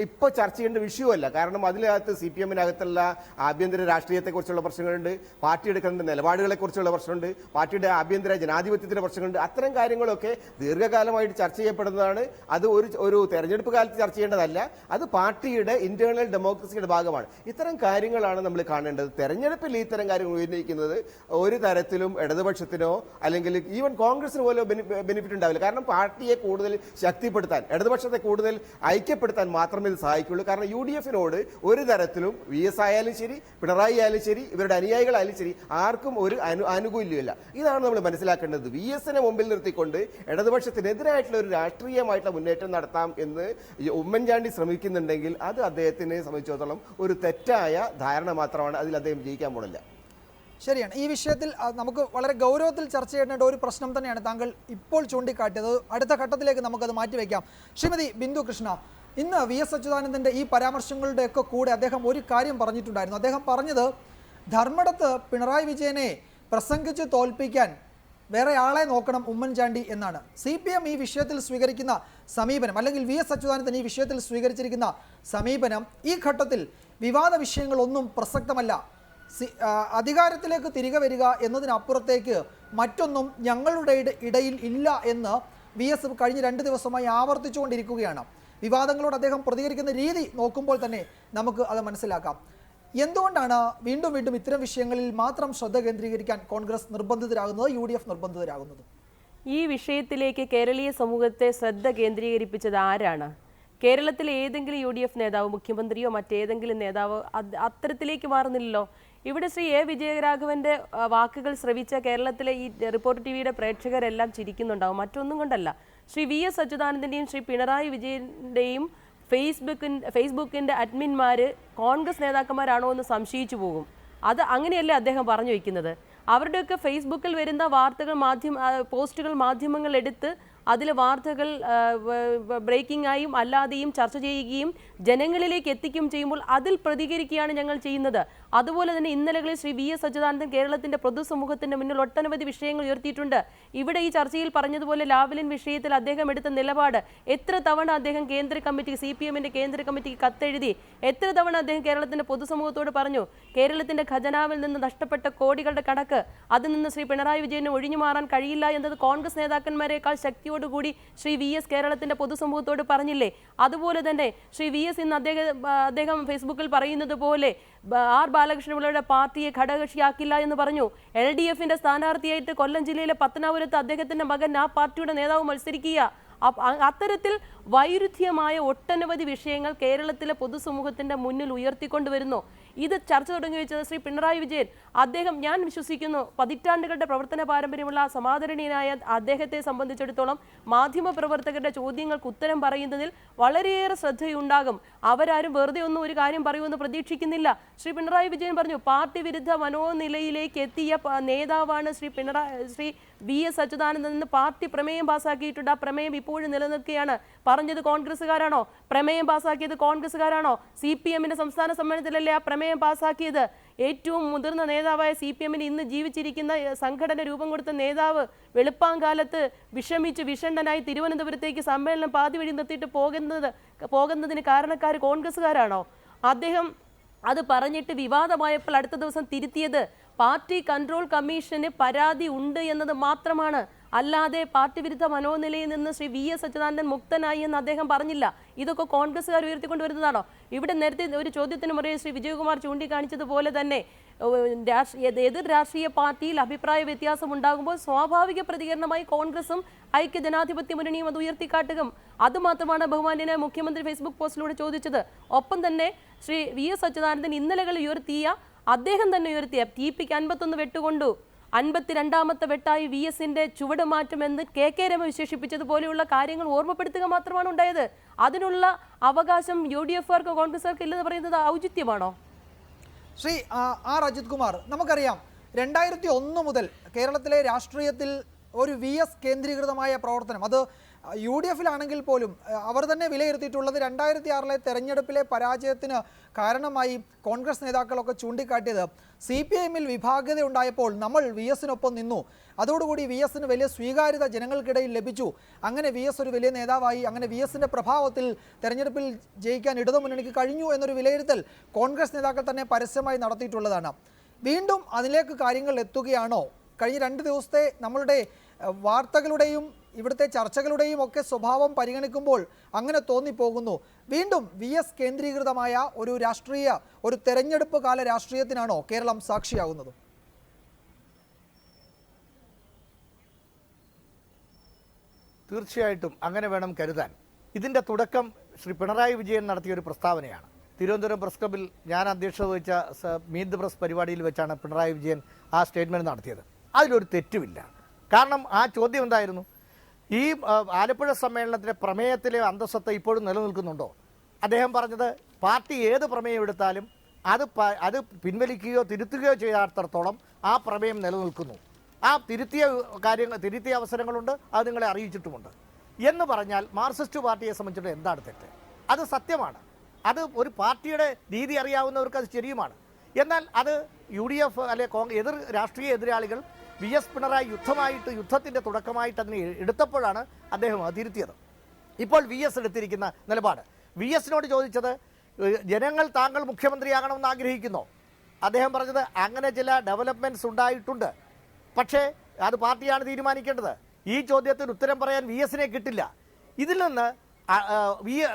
ഇപ്പോൾ ചർച്ച ചെയ്യേണ്ട വിഷയമല്ല. കാരണം അതിനകത്ത് CPM-നകത്തുള്ള ആഭ്യന്തര രാഷ്ട്രീയത്തെക്കുറിച്ചുള്ള പ്രശ്നങ്ങളുണ്ട്, പാർട്ടി എടുക്കേണ്ട നിലപാടുകളെക്കുറിച്ചുള്ള പ്രശ്നമുണ്ട്, പാർട്ടിയുടെ ആഭ്യന്തര ജനാധിപത്യത്തിൻ്റെ പ്രശ്നങ്ങളുണ്ട്. അത്തരം കാര്യങ്ങളൊക്കെ ദീർഘകാലമായിട്ട് ചർച്ച ചെയ്യപ്പെടുന്നതാണ്. അത് ഒരു തെരഞ്ഞെടുപ്പ് കാലത്ത് ചർച്ച ചെയ്യേണ്ടതല്ല. അത് പാർട്ടിയുടെ ഇന്റേണൽ ഡെമോക്രസിയുടെ ഭാഗമാണ്. ഇത്തരം കാര്യങ്ങളാണ് നമ്മൾ കാണേണ്ടത്. തെരഞ്ഞെടുപ്പിൽ ഇത്തരം കാര്യങ്ങൾ ഉന്നയിക്കുന്നത് ഒരു തരത്തിലും ഇടതുപക്ഷത്തിനോ അല്ലെങ്കിൽ ഈവൻ കോൺഗ്രസിന് പോലും ബെനിഫിറ്റ് ഉണ്ടാവില്ല. കാരണം പാർട്ടിയെ കൂടുതൽ ശക്തിപ്പെടുത്താൻ, ഇടതുപക്ഷത്തെ കൂടുതൽ ഐക്യപ്പെടുത്താൻ മാത്രമേ ഇത് സഹായിക്കുള്ളൂ. കാരണം UDF-നോട് ഒരു തരത്തിലും വി.എസ്. ആയാലും ശരി, പിണറായി ആയാലും ശരി, ഇവരുടെ അനുയായികളായാലും ശരി, ആർക്കും ഒരു ആനുകൂല്യമില്ല. ഇതാണ് നമ്മൾ മനസ്സിലാക്കേണ്ടത്. വി.എസിനെ മുമ്പിൽ നിർത്തിക്കൊണ്ട് ഇടതുപക്ഷത്തിനെതിരായിട്ടുള്ള ഒരു രാഷ്ട്രീയമായിട്ടുള്ള മുന്നേറ്റം നടത്താം എന്ന് ഉമ്മൻചാണ്ടി ശ്രമിക്കുന്നുണ്ടെങ്കിൽ അത് അദ്ദേഹത്തിനെ സംബന്ധിച്ചിടത്തോളം ഒരു തെറ്റായ ധാരണ മാത്രമാണ്. അതിൽ അദ്ദേഹം ജയിക്കാൻ പോണില്ല. ശരിയാണ്. ഈ വിഷയത്തിൽ നമുക്ക് വളരെ ഗൗരവത്തിൽ ചർച്ച ചെയ്യേണ്ട ഒരു പ്രശ്നം തന്നെയാണ് താങ്കൾ ഇപ്പോൾ ചൂണ്ടിക്കാട്ടിയത്. അടുത്ത ഘട്ടത്തിലേക്ക് നമുക്കത് മാറ്റിവെക്കാം. ശ്രീമതി ബിന്ദു കൃഷ്ണ, ഇന്ന് വി.എസ്. അച്യുതാനന്ദൻ്റെ ഈ പരാമർശങ്ങളുടെയൊക്കെ കൂടെ അദ്ദേഹം ഒരു കാര്യം പറഞ്ഞിട്ടുണ്ടായിരുന്നു. അദ്ദേഹം പറഞ്ഞത് ധർമ്മടത്ത് പിണറായി വിജയനെ പ്രസംഗിച്ച് തോൽപ്പിക്കാൻ വേറെ ആളെ നോക്കണം ഉമ്മൻചാണ്ടി എന്നാണ്. CPM ഈ വിഷയത്തിൽ സ്വീകരിക്കുന്ന സമീപനം, അല്ലെങ്കിൽ വി.എസ്. അച്യുതാനന്ദൻ ഈ വിഷയത്തിൽ സ്വീകരിച്ചിരിക്കുന്ന സമീപനം ഈ ഘട്ടത്തിൽ വിവാദ വിഷയങ്ങളൊന്നും പ്രസക്തമല്ല, അധികാരത്തിലേക്ക് തിരികെ വരിക എന്നതിനപ്പുറത്തേക്ക് മറ്റൊന്നും ഞങ്ങളുടെ ഇടയിൽ ഇല്ല എന്ന് വി.എസ്. കഴിഞ്ഞ 2 ദിവസമായി ആവർത്തിച്ചുകൊണ്ടിരിക്കുകയാണ്. വിവാദങ്ങളോട് അദ്ദേഹം പ്രതികരിക്കുന്ന രീതി നോക്കുമ്പോൾ തന്നെ നമുക്ക് അത് മനസ്സിലാക്കാം. എന്തുകൊണ്ടാണ് വീണ്ടും വീണ്ടും ഇത്തരം വിഷയങ്ങളിൽ മാത്രം ശ്രദ്ധ കേന്ദ്രീകരിക്കാൻ കോൺഗ്രസ് നിർബന്ധിതരാകുന്നത്, UDF നിർബന്ധിതരാകുന്നത്? ഈ വിഷയത്തിലേക്ക് കേരളീയ സമൂഹത്തെ ശ്രദ്ധ കേന്ദ്രീകരിപ്പിച്ചത് ആരാണ്? കേരളത്തിലെ ഏതെങ്കിലും UDF നേതാവ്, മുഖ്യമന്ത്രിയോ മറ്റേതെങ്കിലും നേതാവ് അത്തരത്തിലേക്ക് മാറുന്നില്ലല്ലോ. ഇവിടെ ശ്രീ A. വിജയരാഘവന്റെ വാക്കുകൾ ശ്രവിച്ച കേരളത്തിലെ ഈ റിപ്പോർട്ടർ TVയുടെ പ്രേക്ഷകരെല്ലാം ചിരിക്കുന്നുണ്ടാവും. മറ്റൊന്നും കൊണ്ടല്ല, ശ്രീ വി.എസ്. അച്യുതാനന്ദന്റെയും ശ്രീ പിണറായി വിജയന്റെയും ഫേസ്ബുക്കിന്റെ അഡ്മിന്മാർ കോൺഗ്രസ് നേതാക്കന്മാരാണോ എന്ന് സംശയിച്ചു പോകും. അത് അങ്ങനെയല്ലേ അദ്ദേഹം പറഞ്ഞു വയ്ക്കുന്നത്. അവരുടെയൊക്കെ ഫേസ്ബുക്കിൽ വരുന്ന വാർത്തകൾ പോസ്റ്റുകൾ മാധ്യമങ്ങൾ എടുത്ത് അതിലെ വാർത്തകൾ ബ്രേക്കിംഗ് ആയും അല്ലാതെയും ചർച്ച ചെയ്യുകയും ജനങ്ങളിലേക്ക് എത്തിക്കുകയും ചെയ്യുമ്പോൾ അതിൽ പ്രതികരിക്കുകയാണ് ഞങ്ങൾ ചെയ്യുന്നത്. അതുപോലെ തന്നെ ഇന്നലകളിൽ ശ്രീ VS അച്യുതാനന്ദൻ കേരളത്തിന്റെ പൊതുസമൂഹത്തിന്റെ മുന്നിൽ ഒട്ടനവധി വിഷയങ്ങൾ ഉയർത്തിയിട്ടുണ്ട്. ഇവിടെ ഈ ചർച്ചയിൽ പറഞ്ഞതുപോലെ ലാവ്ലിൻ വിഷയത്തിൽ അദ്ദേഹം എടുത്ത നിലപാട് എത്ര തവണ അദ്ദേഹം കേന്ദ്ര കമ്മിറ്റി CPM-ന്റെ കേന്ദ്ര കമ്മിറ്റിക്ക് കത്തെഴുതി, എത്ര തവണ അദ്ദേഹം കേരളത്തിന്റെ പൊതുസമൂഹത്തോട് പറഞ്ഞു കേരളത്തിന്റെ ഖജനാവിൽ നിന്ന് നഷ്ടപ്പെട്ട കോടികളുടെ കണക്ക് അതിൽ നിന്ന് ശ്രീ പിണറായി വിജയന് ഒഴിഞ്ഞു മാറാൻ കഴിയില്ല എന്നത് കോൺഗ്രസ് നേതാക്കന്മാരെക്കാൾ ശക്തിയോടുകൂടി ശ്രീ VS കേരളത്തിന്റെ പൊതുസമൂഹത്തോട് പറഞ്ഞില്ലേ? അതുപോലെ തന്നെ ശ്രീ VS ഇന്ന് അദ്ദേഹം ഫേസ്ബുക്കിൽ പറയുന്നത് പോലെ ആർ ബാലകൃഷ്ണപിള്ളയുടെ പാർട്ടിയെ ഘടകകക്ഷിയാക്കില്ല എന്ന് പറഞ്ഞു. LDF-ന്റെ സ്ഥാനാർത്ഥിയായിട്ട് കൊല്ലം ജില്ലയിലെ പത്തനാപുരത്ത് അദ്ദേഹത്തിന്റെ മകൻ ആ പാർട്ടിയുടെ നേതാവ് മത്സരിക്കുക. അത്തരത്തിൽ വൈരുദ്ധ്യമായ ഒട്ടനവധി വിഷയങ്ങൾ കേരളത്തിലെ പൊതുസമൂഹത്തിന്റെ മുന്നിൽ ഉയർത്തിക്കൊണ്ടുവരുന്നു. ഇത് ചർച്ച തുടങ്ങി വെച്ചത് ശ്രീ പിണറായി വിജയൻ. അദ്ദേഹം, ഞാൻ വിശ്വസിക്കുന്നു, പതിറ്റാണ്ടുകളുടെ പ്രവർത്തന പാരമ്പര്യമുള്ള സമാദരണീയനായ അദ്ദേഹത്തെ സംബന്ധിച്ചിടത്തോളം മാധ്യമപ്രവർത്തകരുടെ ചോദ്യങ്ങൾക്ക് ഉത്തരം പറയുന്നതിൽ വളരെയേറെ ശ്രദ്ധയുണ്ടാകും. അവരാരും വെറുതെ ഒന്നും ഒരു കാര്യം പറയുമെന്ന് പ്രതീക്ഷിക്കുന്നില്ല. ശ്രീ പിണറായി വിജയൻ പറഞ്ഞു പാർട്ടി വിരുദ്ധ മനോനിലയിലേക്ക് എത്തിയ നേതാവാണ് ശ്രീ VS അച്യുതാനന്ദൻ എന്ന് പാർട്ടി പ്രമേയം പാസ്സാക്കിയിട്ടുണ്ട്. ആ പ്രമേയം ഇപ്പോഴും നിലനിൽക്കുകയാണ്. പറഞ്ഞത് കോൺഗ്രസ്സുകാരാണോ? പ്രമേയം പാസ്സാക്കിയത് കോൺഗ്രസ്സുകാരാണോ? CPM-ന്റെ സംസ്ഥാന സമ്മേളനത്തിലല്ലേ ആ പ്രമേയം പാസ്സാക്കിയത്? ഏറ്റവും മുതിർന്ന നേതാവായ CPM-ന് ഇന്ന് ജീവിച്ചിരിക്കുന്ന സംഘടന രൂപം കൊടുത്ത നേതാവ് വെളുപ്പാങ്കാലത്ത് വിഷമിച്ച് വിഷണ്ണനായി തിരുവനന്തപുരത്തേക്ക് സമ്മേളനം പാതി വഴി നിർത്തിയിട്ട് പോകുന്നതിന് കാരണക്കാർ കോൺഗ്രസ്സുകാരാണോ? അദ്ദേഹം അത് പറഞ്ഞിട്ട് വിവാദമായപ്പോൾ അടുത്ത ദിവസം തിരുത്തിയത് പാർട്ടി കൺട്രോൾ കമ്മീഷന് പരാതി ഉണ്ട് എന്നത് മാത്രമാണ്. അല്ലാതെ പാർട്ടി വിരുദ്ധ മനോനിലയിൽ നിന്ന് ശ്രീ VS അച്യുതാനന്ദൻ മുക്തനായി എന്ന് അദ്ദേഹം പറഞ്ഞില്ല. ഇതൊക്കെ കോൺഗ്രസ്സുകാർ ഉയർത്തിക്കൊണ്ടുവരുന്നതാണോ? ഇവിടെ നേരത്തെ ഒരു ചോദ്യത്തിന് മറുപടി ശ്രീ വിജയകുമാർ ചൂണ്ടിക്കാണിച്ചതുപോലെ തന്നെ എതിർ രാഷ്ട്രീയ പാർട്ടിയിൽ അഭിപ്രായ വ്യത്യാസം ഉണ്ടാകുമ്പോൾ സ്വാഭാവിക പ്രതികരണമായി കോൺഗ്രസും ഐക്യ ജനാധിപത്യ മുന്നണിയും അത് ഉയർത്തിക്കാട്ടുക. അതുമാത്രമാണ് ബഹുമാന്യനായ മുഖ്യമന്ത്രി ഫേസ്ബുക്ക് പോസ്റ്റിലൂടെ ചോദിച്ചത്. ഒപ്പം തന്നെ ശ്രീ VS അച്യുതാനന്ദൻ ഇന്നലകളിൽ അദ്ദേഹം തന്നെ ഉയർത്തിയ TPക്ക് 51 വെട്ടുകൊണ്ടു 52ാമത്തെ വെട്ടായി VS-ന്റെ ചുവട് മാറ്റുമെന്ന് KK രമ വിശേഷിപ്പിച്ചതുപോലെയുള്ള കാര്യങ്ങൾ ഓർമ്മപ്പെടുത്തുക മാത്രമാണ് ഉണ്ടായത്. അതിനുള്ള അവകാശം UDF-കാർക്ക് കോൺഗ്രസ്സുകാർക്ക് ഇല്ലെന്ന് പറയുന്നത് ഔചിത്യമാണോ? ശ്രീ ആർ അജിത് കുമാർ, നമുക്കറിയാം 2001 മുതൽ കേരളത്തിലെ രാഷ്ട്രീയത്തിൽ ഒരു VS കേന്ദ്രീകൃതമായ പ്രവർത്തനം, അത് UDF-ലാണെങ്കിൽ പോലും അവർ തന്നെ വിലയിരുത്തിയിട്ടുള്ളത് 2006-ലെ തെരഞ്ഞെടുപ്പിലെ പരാജയത്തിന് കാരണമായി കോൺഗ്രസ് നേതാക്കളൊക്കെ ചൂണ്ടിക്കാട്ടിയത് CPM-ൽ വിഭാഗത ഉണ്ടായപ്പോൾ നമ്മൾ VS-നൊപ്പം നിന്നു, അതോടുകൂടി VS-ന് വലിയ സ്വീകാര്യത ജനങ്ങൾക്കിടയിൽ ലഭിച്ചു, അങ്ങനെ VS ഒരു വലിയ നേതാവായി, അങ്ങനെ VS-ന്റെ പ്രഭാവത്തിൽ തെരഞ്ഞെടുപ്പിൽ ജയിക്കാൻ ഇടതുമുന്നണിക്ക് കഴിഞ്ഞു എന്നൊരു വിലയിരുത്തൽ കോൺഗ്രസ് നേതാക്കൾ തന്നെ പരസ്യമായി നടത്തിയിട്ടുള്ളതാണ്. വീണ്ടും അതിലേക്ക് കാര്യങ്ങൾ എത്തുകയാണോ? കഴിഞ്ഞ 2 ദിവസത്തെ നമ്മളുടെ വാർത്തകളുടെയും ഇവിടുത്തെ ചർച്ചകളുടെയും ഒക്കെ സ്വഭാവം പരിഗണിക്കുമ്പോൾ അങ്ങനെ തോന്നിപ്പോകുന്നു. വീണ്ടും VS കേന്ദ്രീകൃതമായ ഒരു തെരഞ്ഞെടുപ്പ് കാല രാഷ്ട്രീയത്തിനാണോ കേരളം സാക്ഷിയാകുന്നത്? തീർച്ചയായിട്ടും അങ്ങനെ വേണം കരുതാൻ. ഇതിൻ്റെ തുടക്കം ശ്രീ പിണറായി വിജയൻ നടത്തിയൊരു പ്രസ്താവനയാണ്. തിരുവനന്തപുരം പ്രസ് ക്ലബിൽ ഞാൻ അധ്യക്ഷത വഹിച്ച മീറ്റ് ദ പ്രസ് പരിപാടിയിൽ വെച്ചാണ് പിണറായി വിജയൻ ആ സ്റ്റേറ്റ്മെൻറ്റ് നടത്തിയത്. അതിലൊരു തെറ്റുമില്ല. കാരണം ആ ചോദ്യം എന്തായിരുന്നു? ഈ ആലപ്പുഴ സമ്മേളനത്തിലെ പ്രമേയത്തിലെ അന്തസ്സത്ത ഇപ്പോഴും നിലനിൽക്കുന്നുണ്ടോ? അദ്ദേഹം പറഞ്ഞത് പാർട്ടി ഏത് പ്രമേയം എടുത്താലും അത് പിൻവലിക്കുകയോ തിരുത്തുകയോ ചെയ്യാത്തടത്തോളം ആ പ്രമേയം നിലനിൽക്കുന്നു. ആ തിരുത്തിയ അവസരങ്ങളുണ്ട്, അത് നിങ്ങളെ അറിയിച്ചിട്ടുമുണ്ട് എന്ന് പറഞ്ഞാൽ മാർക്സിസ്റ്റ് പാർട്ടിയെ സംബന്ധിച്ചിട്ട് എന്താണ് തെറ്റ്? അത് സത്യമാണ്. അത് ഒരു പാർട്ടിയുടെ രീതി അറിയാവുന്നവർക്ക് അത് ശരിയുമാണ്. എന്നാൽ അത് UDF അല്ലെ എതിർ രാഷ്ട്രീയ എതിരാളികൾ VS പിണറായി യുദ്ധത്തിൻ്റെ തുടക്കമായിട്ട് അതിനെ എടുത്തപ്പോഴാണ് അദ്ദേഹം അത് തിരുത്തിയത്. ഇപ്പോൾ VS എടുത്തിരിക്കുന്ന നിലപാട്, VS-നോട് ചോദിച്ചത് ജനങ്ങൾ താങ്കൾ മുഖ്യമന്ത്രിയാകണമെന്ന് ആഗ്രഹിക്കുന്നോ? അദ്ദേഹം പറഞ്ഞത് അങ്ങനെ ചില ഡെവലപ്മെൻറ്റ്സ് ഉണ്ടായിട്ടുണ്ട്, പക്ഷേ അത് പാർട്ടിയാണ് തീരുമാനിക്കേണ്ടത്. ഈ ചോദ്യത്തിന് ഉത്തരം പറയാൻ VS-നെ കിട്ടില്ല. ഇതിൽ നിന്ന്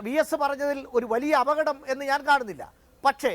VS പറഞ്ഞതിൽ ഒരു വലിയ അപകടം എന്ന് ഞാൻ കാണുന്നില്ല. പക്ഷേ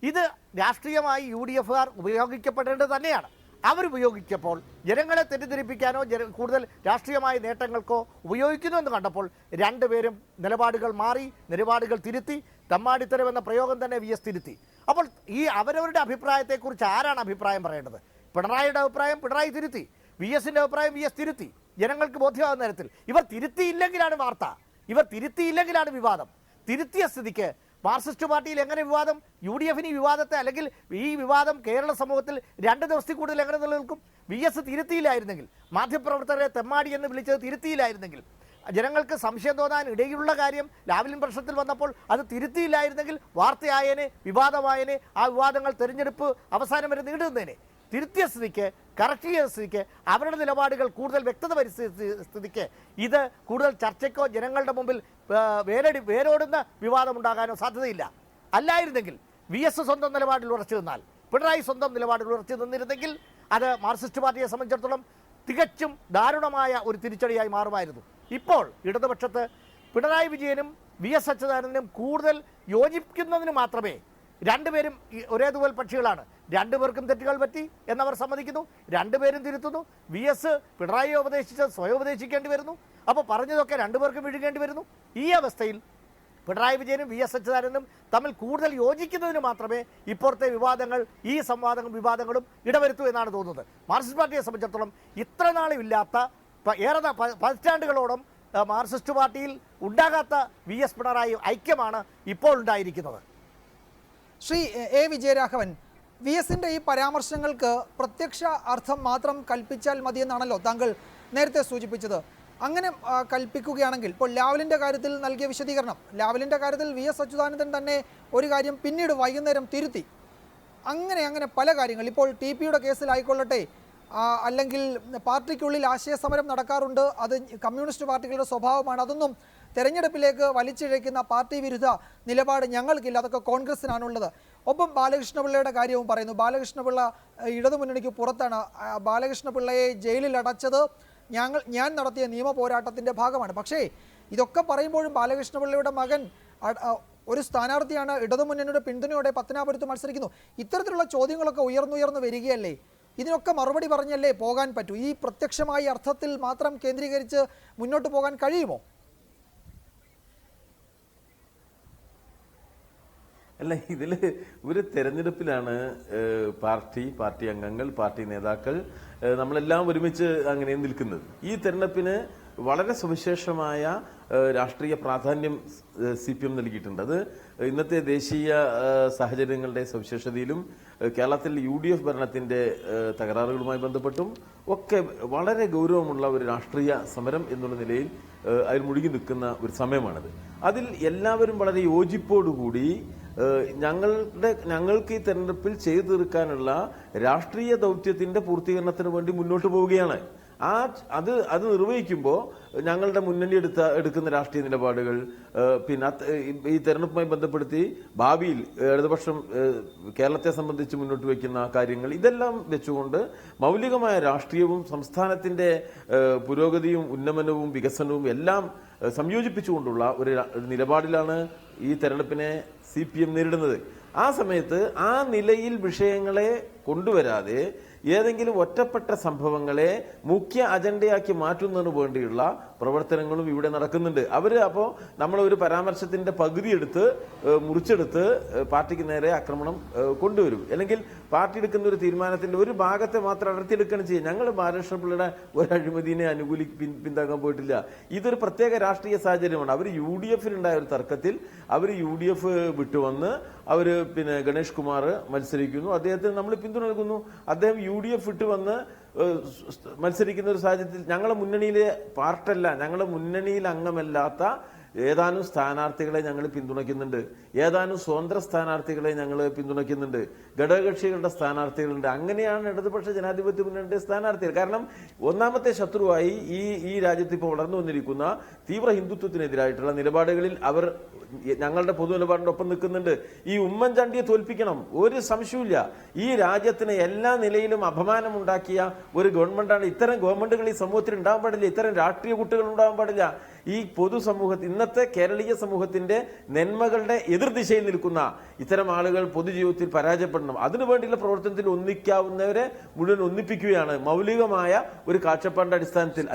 ഇത് രാഷ്ട്രീയമായി UDF-കാർ ഉപയോഗിക്കപ്പെടേണ്ടത് തന്നെയാണ്. അവരുപയോഗിച്ചപ്പോൾ ജനങ്ങളെ തെറ്റിദ്ധരിപ്പിക്കാനോ കൂടുതൽ രാഷ്ട്രീയമായ നേട്ടങ്ങൾക്കോ ഉപയോഗിക്കുന്നു എന്ന് കണ്ടപ്പോൾ രണ്ടുപേരും നിലപാടുകൾ മാറി, നിലപാടുകൾ തിരുത്തി. തമ്മാടിത്തരം എന്ന പ്രയോഗം തന്നെ VS തിരുത്തി. അപ്പോൾ ഈ അവരവരുടെ അഭിപ്രായത്തെക്കുറിച്ച് ആരാണ് അഭിപ്രായം പറയേണ്ടത്? പിണറായിയുടെ അഭിപ്രായം പിണറായി തിരുത്തി, VS-ന്റെ അഭിപ്രായം VS തിരുത്തി. ജനങ്ങൾക്ക് ബോധ്യമാകുന്ന തരത്തിൽ. ഇവർ തിരുത്തിയില്ലെങ്കിലാണ് വാർത്ത, ഇവർ തിരുത്തിയില്ലെങ്കിലാണ് വിവാദം. തിരുത്തിയ സ്ഥിതിക്ക് മാർക്സിസ്റ്റ് പാർട്ടിയിൽ എങ്ങനെ വിവാദം? UDF-ന് ഈ വിവാദത്തെ, അല്ലെങ്കിൽ ഈ വിവാദം കേരള സമൂഹത്തിൽ 2 ദിവസത്തിൽ കൂടുതൽ എങ്ങനെ നിലനിൽക്കും? VS തിരുത്തിയില്ലായിരുന്നെങ്കിൽ, മാധ്യമപ്രവർത്തകരെ തെമ്മാടി എന്ന് വിളിച്ചത് തിരുത്തിയില്ലായിരുന്നെങ്കിൽ, ജനങ്ങൾക്ക് സംശയം തോന്നാൻ ഇടയുള്ള കാര്യം ലാവ്ലിൻ പ്രശ്നത്തിൽ വന്നപ്പോൾ അത് തിരുത്തിയില്ലായിരുന്നെങ്കിൽ വാർത്തയായേനെ, വിവാദമായേനെ, ആ വിവാദങ്ങൾ തെരഞ്ഞെടുപ്പ് അവസാനം വരെ നീണ്ടുന്നേനെ. തിരുത്തിയ സ്ഥിതിക്ക്, കറക്റ്റ് ചെയ്ത സ്ഥിതിക്ക്, അവരുടെ നിലപാടുകൾ കൂടുതൽ വ്യക്തത വരുത്തിയ സ്ഥിതിക്ക് ഇത് കൂടുതൽ ചർച്ചയ്ക്കോ ജനങ്ങളുടെ മുമ്പിൽ വേരോടുന്ന വിവാദമുണ്ടാകാനോ സാധ്യതയില്ല. അല്ലായിരുന്നെങ്കിൽ VS സ്വന്തം നിലപാടിൽ ഉറച്ചു നിന്നാൽ, പിണറായി സ്വന്തം നിലപാടിൽ ഉറച്ചു നിന്നിരുന്നെങ്കിൽ അത് മാർക്സിസ്റ്റ് പാർട്ടിയെ സംബന്ധിച്ചിടത്തോളം തികച്ചും ദാരുണമായ ഒരു തിരിച്ചടിയായി മാറുമായിരുന്നു. ഇപ്പോൾ ഇടതുപക്ഷത്ത് പിണറായി വിജയനും VS അച്യുതാനന്ദനും കൂടുതൽ യോജിക്കുന്നതിന് മാത്രമേ, രണ്ടുപേരും ഒരേതുപോലെ പക്ഷികളാണ്, രണ്ടുപേർക്കും തെറ്റുകൾ പറ്റി എന്നവർ സമ്മതിക്കുന്നു, രണ്ടുപേരും തിരുത്തുന്നു. VS പിണറായിയെ ഉപദേശിച്ചത് സ്വയം ഉപദേശിക്കേണ്ടി വരുന്നു. അപ്പോൾ പറഞ്ഞതൊക്കെ രണ്ടുപേർക്കും വിഴുകേണ്ടി വരുന്നു. ഈ അവസ്ഥയിൽ പിണറായി വിജയനും VS അച്യുതാനന്ദനും തമ്മിൽ കൂടുതൽ യോജിക്കുന്നതിന് മാത്രമേ ഇപ്പോഴത്തെ വിവാദങ്ങൾ, ഈ വിവാദങ്ങളും ഇടവരുത്തൂ എന്നാണ് തോന്നുന്നത്. മാർക്സിസ്റ്റ് പാർട്ടിയെ സംബന്ധിച്ചിടത്തോളം ഇത്ര നാളും ഇല്ലാത്ത, ഏറെ പതിറ്റാണ്ടുകളോളം മാർക്സിസ്റ്റ് പാർട്ടിയിൽ ഉണ്ടാകാത്ത VS പിണറായി ഐക്യമാണ് ഇപ്പോൾ ഉണ്ടായിരിക്കുന്നത്. ശ്രീ A വിജയരാഘവൻ, VSന്റെ ഈ പരാമർശങ്ങൾക്ക് പ്രത്യക്ഷ അർത്ഥം മാത്രം കൽപ്പിച്ചാൽ മതിയെന്നാണല്ലോ താങ്കൾ നേരത്തെ സൂചിപ്പിച്ചത്. അങ്ങനെ കൽപ്പിക്കുകയാണെങ്കിൽ ഇപ്പോൾ ലാവ്ലിൻ്റെ കാര്യത്തിൽ നൽകിയ വിശദീകരണം, ലാവ്ലിൻ്റെ കാര്യത്തിൽ VS അച്യുതാനന്ദൻ തന്നെ ഒരു കാര്യം പിന്നീട് വൈകുന്നേരം തിരുത്തി. അങ്ങനെ പല കാര്യങ്ങൾ, ഇപ്പോൾ TPയുടെ കേസിലായിക്കൊള്ളട്ടെ, അല്ലെങ്കിൽ പാർട്ടിക്കുള്ളിൽ ആശയസമരം നടക്കാറുണ്ട്, അത് കമ്മ്യൂണിസ്റ്റ് പാർട്ടികളുടെ സ്വഭാവമാണ്. അതൊന്നും തെരഞ്ഞെടുപ്പിലേക്ക് വലിച്ചിഴയ്ക്കുന്ന പാർട്ടി വിരുദ്ധ നിലപാട് ഞങ്ങൾക്കില്ല, അതൊക്കെ കോൺഗ്രസിനാണുള്ളത്. ഒപ്പം ബാലകൃഷ്ണപിള്ളയുടെ കാര്യവും പറയുന്നു. ബാലകൃഷ്ണപിള്ള ഇടതുമുന്നണിക്ക് പുറത്താണ്. ബാലകൃഷ്ണപിള്ളയെ ജയിലിൽ അടച്ചത് ഞാൻ നടത്തിയ നിയമ പോരാട്ടത്തിൻ്റെ ഭാഗമാണ്. പക്ഷേ ഇതൊക്കെ പറയുമ്പോഴും ബാലകൃഷ്ണപിള്ളയുടെ മകൻ ഒരു സ്ഥാനാർത്ഥിയാണ്, ഇടതുമുന്നണിയുടെ പിന്തുണയോടെ പത്തനാപുരത്ത് മത്സരിക്കുന്നു. ഇത്തരത്തിലുള്ള ചോദ്യങ്ങളൊക്കെ ഉയർന്നുയർന്നു വരികയല്ലേ? ഇതിനൊക്കെ മറുപടി പറഞ്ഞല്ലേ പോകാൻ പറ്റൂ? ഈ പ്രത്യക്ഷമായ അർത്ഥത്തിൽ മാത്രം കേന്ദ്രീകരിച്ച് മുന്നോട്ട് പോകാൻ കഴിയുമോ? അല്ല, ഇതിൽ ഒരു തെരഞ്ഞെടുപ്പിലാണ് പാർട്ടി അംഗങ്ങൾ, പാർട്ടി നേതാക്കൾ, നമ്മളെല്ലാം ഒരുമിച്ച് അങ്ങനെ നിൽക്കുന്നത്. ഈ തെരഞ്ഞെടുപ്പിന് വളരെ സവിശേഷമായ രാഷ്ട്രീയ പ്രാധാന്യം CPM നൽകിയിട്ടുണ്ട്. അത് ഇന്നത്തെ ദേശീയ സാഹചര്യങ്ങളുടെ സവിശേഷതയിലും കേരളത്തിൽ UDF ഭരണത്തിന്റെ തകരാറുകളുമായി ബന്ധപ്പെട്ടും ഒക്കെ വളരെ ഗൗരവമുള്ള ഒരു രാഷ്ട്രീയ സമരം എന്നുള്ള നിലയിൽ അതിൽ മുഴുകി നിൽക്കുന്ന ഒരു സമയമാണിത്. അതിൽ എല്ലാവരും വളരെ യോജിപ്പോടുകൂടി ഞങ്ങൾക്ക് ഈ തെരഞ്ഞെടുപ്പിൽ ചെയ്തു തീർക്കാനുള്ള രാഷ്ട്രീയ ദൗത്യത്തിന്റെ പൂർത്തീകരണത്തിന് വേണ്ടി മുന്നോട്ട് പോവുകയാണ്. അത് നിർവഹിക്കുമ്പോൾ ഞങ്ങളുടെ മുന്നണി എടുക്കുന്ന രാഷ്ട്രീയ നിലപാടുകൾ, പിന്നെ ഈ തെരഞ്ഞെടുപ്പുമായി ബന്ധപ്പെടുത്തി ഭാവിയിൽ ഇടതുപക്ഷം കേരളത്തെ സംബന്ധിച്ച് മുന്നോട്ട് വയ്ക്കുന്ന കാര്യങ്ങൾ, ഇതെല്ലാം വെച്ചുകൊണ്ട് മൗലികമായ രാഷ്ട്രീയവും സംസ്ഥാനത്തിന്റെ പുരോഗതിയും ഉന്നമനവും വികസനവും എല്ലാം സംയോജിപ്പിച്ചുകൊണ്ടുള്ള ഒരു നിലപാടിലാണ് ഈ തെരഞ്ഞെടുപ്പിനെ CPM നേരിടുന്നത്. ആ സമയത്ത് ആ നിലയിൽ വിഷയങ്ങളെ കൊണ്ടുവരാതെ ഏതെങ്കിലും ഒറ്റപ്പെട്ട സംഭവങ്ങളെ മുഖ്യ അജണ്ടയാക്കി മാറ്റുന്നതിന് വേണ്ടിയുള്ള പ്രവർത്തനങ്ങളും ഇവിടെ നടക്കുന്നുണ്ട്. അപ്പോൾ നമ്മളൊരു പരാമർശത്തിന്റെ പകുതി മുറിച്ചെടുത്ത് പാർട്ടിക്ക് നേരെ ആക്രമണം കൊണ്ടുവരും. അല്ലെങ്കിൽ പാർട്ടി എടുക്കുന്ന ഒരു തീരുമാനത്തിന്റെ ഒരു ഭാഗത്തെ മാത്രം അടർത്തിയെടുക്കുകയാണ് ചെയ്യുക. ഞങ്ങൾ ബാലകൃഷ്ണപിള്ളയുടെ ഒരു അഴിമതിനെ പിന്താക്കാൻ പോയിട്ടില്ല. ഇതൊരു പ്രത്യേക രാഷ്ട്രീയ സാഹചര്യമാണ്. അവർ UDFിനുണ്ടായ ഒരു തർക്കത്തിൽ അവർ UDF വിട്ടുവന്ന് പിന്നെ ഗണേഷ് കുമാർ മത്സരിക്കുന്നു, അദ്ദേഹത്തിന് നമ്മൾ പിന്തുണ നൽകുന്നു. അദ്ദേഹം UDF വിട്ട് വന്ന് മത്സരിക്കുന്ന ഒരു സാഹചര്യത്തിൽ ഞങ്ങളുടെ മുന്നണിയിലെ പാർട്ടല്ല, ഞങ്ങളുടെ മുന്നണിയിൽ അംഗമല്ലാത്ത ഏതാനും സ്ഥാനാർത്ഥികളെ ഞങ്ങൾ പിന്തുണയ്ക്കുന്നുണ്ട്, ഏതാനും സ്വതന്ത്ര സ്ഥാനാർത്ഥികളെ ഞങ്ങൾ പിന്തുണയ്ക്കുന്നുണ്ട്, ഘടകകക്ഷികളുടെ സ്ഥാനാർത്ഥികളുണ്ട്. അങ്ങനെയാണ് ഇടതുപക്ഷ ജനാധിപത്യ മുന്നണിയുടെ സ്ഥാനാർത്ഥികൾ. കാരണം ഒന്നാമത്തെ ശത്രുവായി ഈ രാജ്യത്ത് ഇപ്പോൾ വളർന്നു വന്നിരിക്കുന്ന തീവ്ര ഹിന്ദുത്വത്തിനെതിരായിട്ടുള്ള നിലപാടുകളിൽ അവർ ഞങ്ങളുടെ പൊതു നിലപാടിന്റെ ഒപ്പം നിൽക്കുന്നുണ്ട്. ഈ ഉമ്മൻചാണ്ടിയെ തോൽപ്പിക്കണം, ഒരു സംശയമില്ല. ഈ രാജ്യത്തിന് എല്ലാ നിലയിലും അപമാനമുണ്ടാക്കിയ ഒരു ഗവൺമെന്റാണ്. ഇത്തരം ഗവൺമെന്റുകൾ ഈ സമൂഹത്തിൽ ഉണ്ടാവാൻ പാടില്ല, ഇത്തരം രാഷ്ട്രീയ കുട്ടികൾ ഉണ്ടാവാൻ പാടില്ല. ഈ പൊതുസമൂഹത്തിൽ, ഇന്നത്തെ കേരളീയ സമൂഹത്തിന്റെ നന്മകളുടെ എതിർദിശയിൽ നിൽക്കുന്ന ഇത്തരം ആളുകൾ പൊതുജീവിതത്തിൽ പരാജയപ്പെടണം. അതിനുവേണ്ടിയുള്ള പ്രവർത്തനത്തിൽ ഒന്നിക്കാവുന്നവരെ മുഴുവൻ ഒന്നിപ്പിക്കുകയാണ് മൗലികമായ ഒരു കാഴ്ചപ്പാടിന്റെ അടിസ്ഥാനത്തിൽ.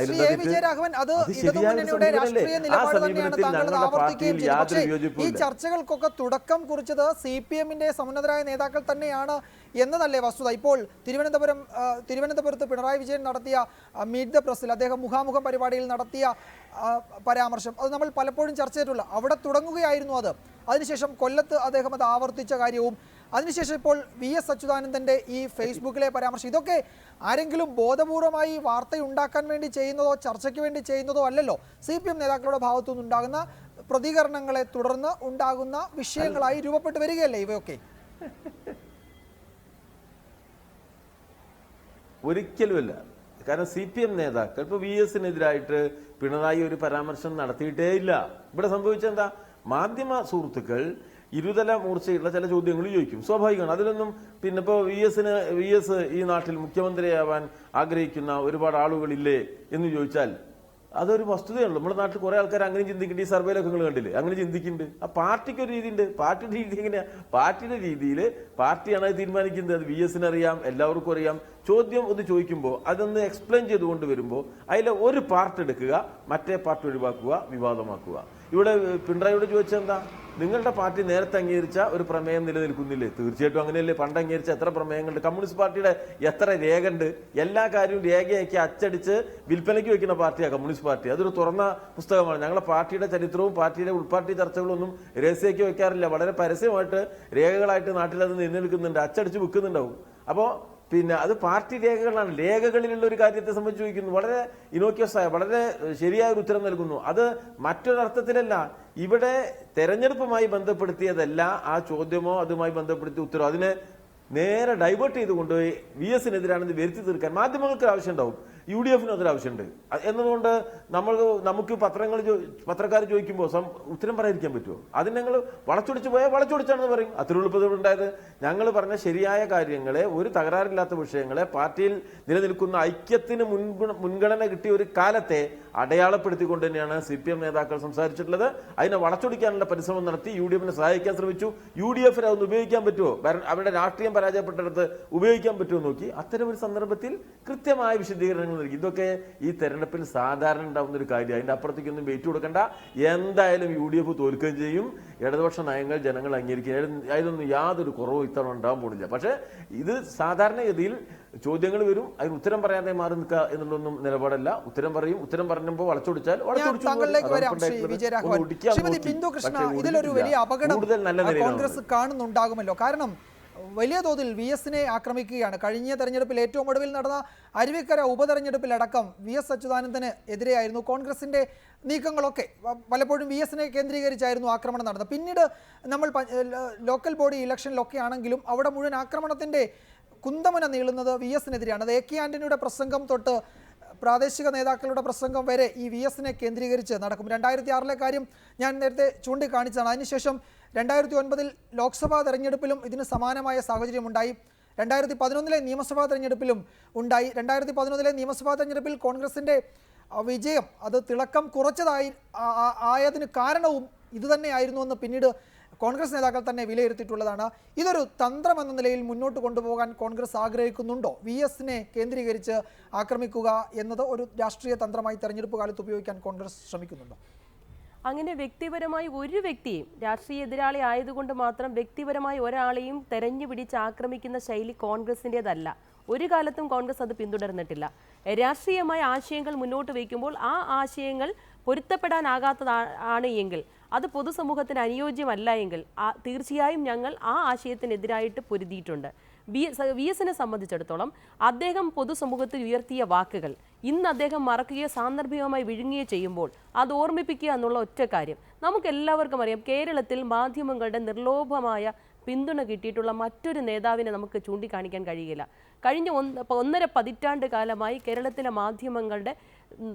ആ സമീപനത്തിൽ ഞങ്ങളുടെ പാർട്ടിയിൽ യാതൊരു വിയോജിപ്പുമില്ല. ഈ ചർച്ചകൾക്കൊക്കെ തുടക്കം കുറിച്ചത് CPMന്റെ സമുന്നതരായ നേതാക്കൾ തന്നെയാണ് എന്നതല്ലേ വസ്തുത? ഇപ്പോൾ തിരുവനന്തപുരത്ത് പിണറായി വിജയൻ നടത്തിയ മീറ്റ് ദ പ്രസിൽ അദ്ദേഹം മുഖാമുഖം പരിപാടിയിൽ നടത്തിയ പരാമർശം, അത് നമ്മൾ പലപ്പോഴും ചർച്ച ചെയ്തിട്ടുള്ള, അവിടെ തുടങ്ങുകയായിരുന്നു അത്. അതിനുശേഷം കൊല്ലത്ത് അദ്ദേഹം അത് ആവർത്തിച്ച കാര്യവും അതിനുശേഷം ഇപ്പോൾ VS അച്യുതാനന്ദൻ്റെ ഈ ഫേസ്ബുക്കിലെ പരാമർശം, ഇതൊക്കെ ആരെങ്കിലും ബോധപൂർവമായി വാർത്തയുണ്ടാക്കാൻ വേണ്ടി ചെയ്യുന്നതോ ചർച്ചയ്ക്ക് വേണ്ടി ചെയ്യുന്നതോ അല്ലല്ലോ. CPM നേതാക്കളുടെ ഭാഗത്തു നിന്നുണ്ടാകുന്ന പ്രതികരണങ്ങളെ തുടർന്ന് ഉണ്ടാകുന്ന വിഷയങ്ങളായി രൂപപ്പെട്ടു വരികയല്ലേ ഇവയൊക്കെ? ഒരിക്കലുമല്ല. കാരണം CPM നേതാക്കൾ ഇപ്പോൾ VS-നെതിരായിട്ട് പിണറായി ഒരു പരാമർശം നടത്തിയിട്ടേ ഇല്ല. ഇവിടെ സംഭവിച്ചെന്താ, മാധ്യമ സുഹൃത്തുക്കൾ ഇരുതല മൂർച്ചയുള്ള ചില ചോദ്യങ്ങൾ ചോദിക്കും, സ്വാഭാവികമാണ്. അതിലൊന്നും പിന്നെ ഇപ്പോൾ VS ഈ നാട്ടിൽ മുഖ്യമന്ത്രിയാവാൻ ആഗ്രഹിക്കുന്ന ഒരുപാട് ആളുകളില്ലേ എന്ന് ചോദിച്ചാൽ അതൊരു വസ്തുതയാണല്ലോ. നമ്മുടെ നാട്ടിൽ കുറെ ആൾക്കാർ അങ്ങനെ ചിന്തിക്കുന്നുണ്ട്. ഈ സർവേയിലൊക്കെ നിങ്ങൾ കണ്ടില്ലേ, അങ്ങനെ ചിന്തിക്കുന്നുണ്ട്. ആ പാർട്ടിക്ക് ഒരു രീതിയുണ്ട്. പാർട്ടിയുടെ രീതി എങ്ങനെയാ? പാർട്ടിയുടെ രീതിയിൽ പാർട്ടിയാണ് അത് തീരുമാനിക്കുന്നത്. അത് VS-ന് അറിയാം, എല്ലാവർക്കും അറിയാം. ചോദ്യം ഒന്ന് ചോദിക്കുമ്പോൾ അതൊന്ന് എക്സ്പ്ലെയിൻ ചെയ്തുകൊണ്ട് വരുമ്പോൾ അതിലെ ഒരു പാർട്ട് എടുക്കുക, മറ്റേ പാർട്ട് ഒഴിവാക്കുക, വിവാദമാക്കുക. ഇവിടെ പിണറായിയോട് ചോദിച്ചെന്താ, നിങ്ങളുടെ പാർട്ടി നേരത്തെ അംഗീകരിച്ച ഒരു പ്രമേയം നിലനിൽക്കുന്നില്ലേ? തീർച്ചയായിട്ടും അങ്ങനെയല്ലേ. പണ്ട് അംഗീകരിച്ച എത്ര പ്രമേയങ്ങളുണ്ട്? കമ്മ്യൂണിസ്റ്റ് പാർട്ടിയുടെ എത്ര രേഖ ഉണ്ട്? എല്ലാ കാര്യവും രേഖയാക്കി അച്ചടിച്ച് വിൽപ്പനയ്ക്ക് വെക്കുന്ന പാർട്ടിയാണ് കമ്മ്യൂണിസ്റ്റ് പാർട്ടി. അതൊരു തുറന്ന പുസ്തകമാണ്. ഞങ്ങളുടെ പാർട്ടിയുടെ ചരിത്രവും പാർട്ടിയുടെ ഉൾപാർട്ടി ചർച്ചകളൊന്നും രഹസ്യമാക്കി വെക്കാറില്ല. വളരെ പരസ്യമായിട്ട് രേഖകളായിട്ട് നാട്ടിൽ അത് നിലനിൽക്കുന്നുണ്ട്, അച്ചടിച്ച് വിൽക്കുന്നുണ്ടാവും. അപ്പോൾ പിന്നെ അത് പാർട്ടി രേഖകളാണ്. രേഖകളിലുള്ള ഒരു കാര്യത്തെ സംബന്ധിച്ച് ചോദിക്കുന്നു, വളരെ ഇനോക്യസായ വളരെ ശരിയായ ഒരു ഉത്തരം നൽകുന്നു. അത് മറ്റൊരർത്ഥത്തിലല്ല. ഇവിടെ തെരഞ്ഞെടുപ്പുമായി ബന്ധപ്പെടുത്തിയതല്ല ആ ചോദ്യമോ അതുമായി ബന്ധപ്പെടുത്തിയ ഉത്തരവോ. അതിനെ നേരെ ഡൈവേർട്ട് ചെയ്ത് കൊണ്ടുപോയി VS-നെതിരാണെന്ന് വരുത്തി തീർക്കാൻ മാധ്യമങ്ങൾക്ക് ആവശ്യം ഉണ്ടാവും, UDF-ന് അതിൽ ആവശ്യമുണ്ട്. എന്നതുകൊണ്ട് നമുക്ക് പത്രക്കാർ ചോദിക്കുമ്പോൾ ഉത്തരം പറയാതിരിക്കാൻ പറ്റുമോ? അതിന് ഞങ്ങൾ വളച്ചൊടിച്ച് പോയാൽ വളച്ചൊടിച്ചാണെന്ന് പറയും. അത്രയുള്ളപ്പോഴുണ്ടായത് ഞങ്ങൾ പറഞ്ഞ ശരിയായ കാര്യങ്ങളെ, ഒരു തകരാറില്ലാത്ത വിഷയങ്ങളെ, പാർട്ടിയിൽ നിലനിൽക്കുന്ന ഐക്യത്തിന് മുൻഗണന കിട്ടിയ ഒരു കാലത്തെ അടയാളപ്പെടുത്തിക്കൊണ്ട് തന്നെയാണ് CPM നേതാക്കൾ സംസാരിച്ചിട്ടുള്ളത്. അതിനെ വളച്ചൊടിക്കാനുള്ള പരിശ്രമം നടത്തി UDF-നെ സഹായിക്കാൻ ശ്രമിച്ചു. UDF-ന് അതൊന്ന് ഉപയോഗിക്കാൻ പറ്റുമോ? അവരുടെ രാഷ്ട്രീയം പരാജയപ്പെട്ടെടുത്ത് ഉപയോഗിക്കാൻ പറ്റുമോ നോക്കി അത്തരം ഒരു സന്ദർഭത്തിൽ കൃത്യമായ വിശദീകരണങ്ങൾ നൽകി. ഇതൊക്കെ ഈ തെരഞ്ഞെടുപ്പിൽ സാധാരണ ഉണ്ടാവുന്ന ഒരു കാര്യം. അതിന്റെ അപ്പുറത്തേക്കൊന്നും വെയിറ്റ് കൊടുക്കണ്ട. എന്തായാലും UDF തോൽക്കുകയും ചെയ്യും. ഇടതുപക്ഷ നയങ്ങൾ ജനങ്ങൾ അംഗീകരിക്കുകയും അതിലൊന്നും യാതൊരു കുറവും ഇത്തവണ ഉണ്ടാകാൻ പോകുന്നില്ല. പക്ഷെ ഇത് സാധാരണഗതിയിൽ ചോദ്യങ്ങൾ വരും, അതിന് ഉത്തരം പറയാതെ മാറി നിൽക്കുക എന്നുള്ളൊന്നും നിലപാടല്ല. ഉത്തരം പറയും. ഉത്തരം പറഞ്ഞപ്പോൾ വളച്ചൊടിച്ചാൽ ബിന്ദു കൃഷ്ണ, ഇതിലൊരു വലിയ അപകടം കോൺഗ്രസ് കാണുന്നുണ്ടാകുമല്ലോ. കാരണം വലിയ തോതിൽ VS-നെ ആക്രമിക്കുകയാണ്. കഴിഞ്ഞ തെരഞ്ഞെടുപ്പിൽ ഏറ്റവും ഒടുവിൽ നടന്ന അരുവിക്കര ഉപതെരഞ്ഞെടുപ്പിലടക്കം VS അച്യുതാനന്ദന് എതിരെയായിരുന്നു കോൺഗ്രസിന്റെ നീക്കങ്ങളൊക്കെ. പലപ്പോഴും VS-നെ കേന്ദ്രീകരിച്ചായിരുന്നു ആക്രമണം നടന്നത്. പിന്നീട് നമ്മൾ ലോക്കൽ ബോഡി ഇലക്ഷനിലൊക്കെ ആണെങ്കിലും അവിടെ മുഴുവൻ ആക്രമണത്തിന്റെ കുന്തമുന നീളുന്നത് VS-നെതിരെയാണ്. അത് AK ആന്റണിയുടെ പ്രസംഗം തൊട്ട് പ്രാദേശിക നേതാക്കളുടെ പ്രസംഗം വരെ ഈ VS-നെ കേന്ദ്രീകരിച്ച് നടക്കും. 2006 കാര്യം ഞാൻ നേരത്തെ ചൂണ്ടിക്കാണിച്ചതാണ്. അതിനുശേഷം 2009 ലോക്സഭാ തെരഞ്ഞെടുപ്പിലും ഇതിന് സമാനമായ സാഹചര്യമുണ്ടായി. 2011 നിയമസഭാ തെരഞ്ഞെടുപ്പിലും ഉണ്ടായി. 2011 നിയമസഭാ തെരഞ്ഞെടുപ്പിൽ കോൺഗ്രസിൻ്റെ വിജയം അത് തിളക്കം കുറച്ചതായതിന് കാരണവും ഇതുതന്നെയായിരുന്നുവെന്ന് പിന്നീട് കോൺഗ്രസ് നേതാക്കൾ തന്നെ വിലയിരുത്തിയിട്ടുള്ളതാണ്. ഇതൊരു തന്ത്രം എന്ന നിലയിൽ മുന്നോട്ട് കൊണ്ടുപോകാൻ കോൺഗ്രസ് ആഗ്രഹിക്കുന്നുണ്ടോ? VS-നെ കേന്ദ്രീകരിച്ച് ആക്രമിക്കുക എന്നത് ഒരു രാഷ്ട്രീയ തന്ത്രമായി തെരഞ്ഞെടുപ്പ് കാലത്ത് ഉപയോഗിക്കാൻ കോൺഗ്രസ് ശ്രമിക്കുന്നുണ്ടോ? അങ്ങനെ വ്യക്തിപരമായി ഒരു വ്യക്തിയും, രാഷ്ട്രീയ എതിരാളി ആയതുകൊണ്ട് മാത്രം വ്യക്തിപരമായി ഒരാളെയും തെരഞ്ഞു പിടിച്ച് ആക്രമിക്കുന്ന ശൈലി കോൺഗ്രസിൻ്റെതല്ല. ഒരു കാലത്തും കോൺഗ്രസ് അത് പിന്തുടർന്നിട്ടില്ല. രാഷ്ട്രീയമായ ആശയങ്ങൾ മുന്നോട്ട് വയ്ക്കുമ്പോൾ ആ ആശയങ്ങൾ പൊരുത്തപ്പെടാനാകാത്തതാണ് എങ്കിൽ, അത് പൊതുസമൂഹത്തിന് അനുയോജ്യമല്ല എങ്കിൽ തീർച്ചയായും ഞങ്ങൾ ആ ആശയത്തിനെതിരായിട്ട് പൊരുതിയിട്ടുണ്ട്. VS-നെ സംബന്ധിച്ചിടത്തോളം അദ്ദേഹം പൊതുസമൂഹത്തിൽ ഉയർത്തിയ വാക്കുകൾ ഇന്ന് അദ്ദേഹം മറക്കുകയോ സാന്ദർഭികമായി വിഴുങ്ങുകയോ ചെയ്യുമ്പോൾ അത് ഓർമ്മിപ്പിക്കുക എന്നുള്ള ഒറ്റ കാര്യം നമുക്കെല്ലാവർക്കും അറിയാം. കേരളത്തിൽ മാധ്യമങ്ങളുടെ നിർലോഭമായ പിന്തുണ കിട്ടിയിട്ടുള്ള മറ്റൊരു നേതാവിനെ നമുക്ക് ചൂണ്ടിക്കാണിക്കാൻ കഴിയില്ല. കഴിഞ്ഞ 1.5 പതിറ്റാണ്ട് കാലമായി കേരളത്തിലെ മാധ്യമങ്ങളുടെ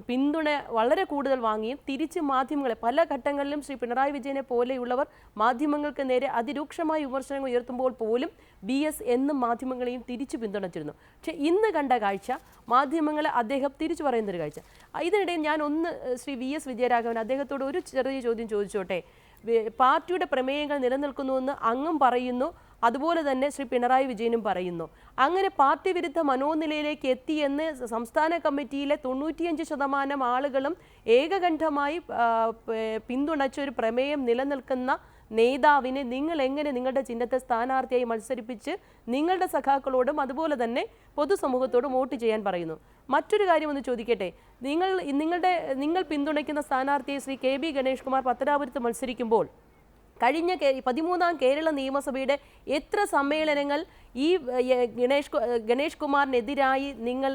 പിന്തുണ വളരെ കൂടുതൽ വാങ്ങിയും തിരിച്ച് മാധ്യമങ്ങളെ പല ഘട്ടങ്ങളിലും ശ്രീ പിണറായി വിജയനെ പോലെയുള്ളവർ മാധ്യമങ്ങൾക്ക് നേരെ അതിരൂക്ഷമായ വിമർശനങ്ങൾ ഉയർത്തുമ്പോൾ പോലും VS എന്നും മാധ്യമങ്ങളെയും തിരിച്ചു പിന്തുണച്ചിരുന്നു. പക്ഷേ ഇന്ന് കണ്ട കാഴ്ച മാധ്യമങ്ങളെ അദ്ദേഹം തിരിച്ചു പറയുന്നൊരു കാഴ്ച. ഇതിനിടയിൽ ഞാൻ ശ്രീ VS വിജയരാഘവൻ അദ്ദേഹത്തോട് ഒരു ചെറിയ ചോദ്യം ചോദിച്ചോട്ടെ. പാർട്ടിയുടെ പ്രമേയങ്ങൾ നിലനിൽക്കുന്നുവെന്ന് അങ്ങും പറയുന്നു, അതുപോലെ തന്നെ ശ്രീ പിണറായി വിജയനും പറയുന്നു. അങ്ങനെ പാർട്ടി വിരുദ്ധ മനോനിലയിലേക്ക് എത്തിയെന്ന് സംസ്ഥാന കമ്മിറ്റിയിലെ 95% ആളുകളും ഏകകണ്ഠമായി പിന്തുണച്ച ഒരു പ്രമേയം നിലനിൽക്കുന്ന നേതാവിനെ നിങ്ങൾ എങ്ങനെ നിങ്ങളുടെ ചിഹ്നത്തെ സ്ഥാനാർത്ഥിയായി മത്സരിപ്പിച്ച് നിങ്ങളുടെ സഖാക്കളോടും അതുപോലെ തന്നെ പൊതുസമൂഹത്തോടും വോട്ട് ചെയ്യാൻ പറയുന്നു? മറ്റൊരു കാര്യം ഒന്ന് ചോദിക്കട്ടെ. നിങ്ങൾ പിന്തുണയ്ക്കുന്ന സ്ഥാനാർത്ഥിയെ ശ്രീ KB ഗണേഷ് കുമാർ പത്തനാപുരത്ത് മത്സരിക്കുമ്പോൾ കഴിഞ്ഞ 13ാം കേരള നിയമസഭയുടെ എത്ര സമ്മേളനങ്ങൾ ഈ ഗണേഷ് കുമാറിനെതിരായി നിങ്ങൾ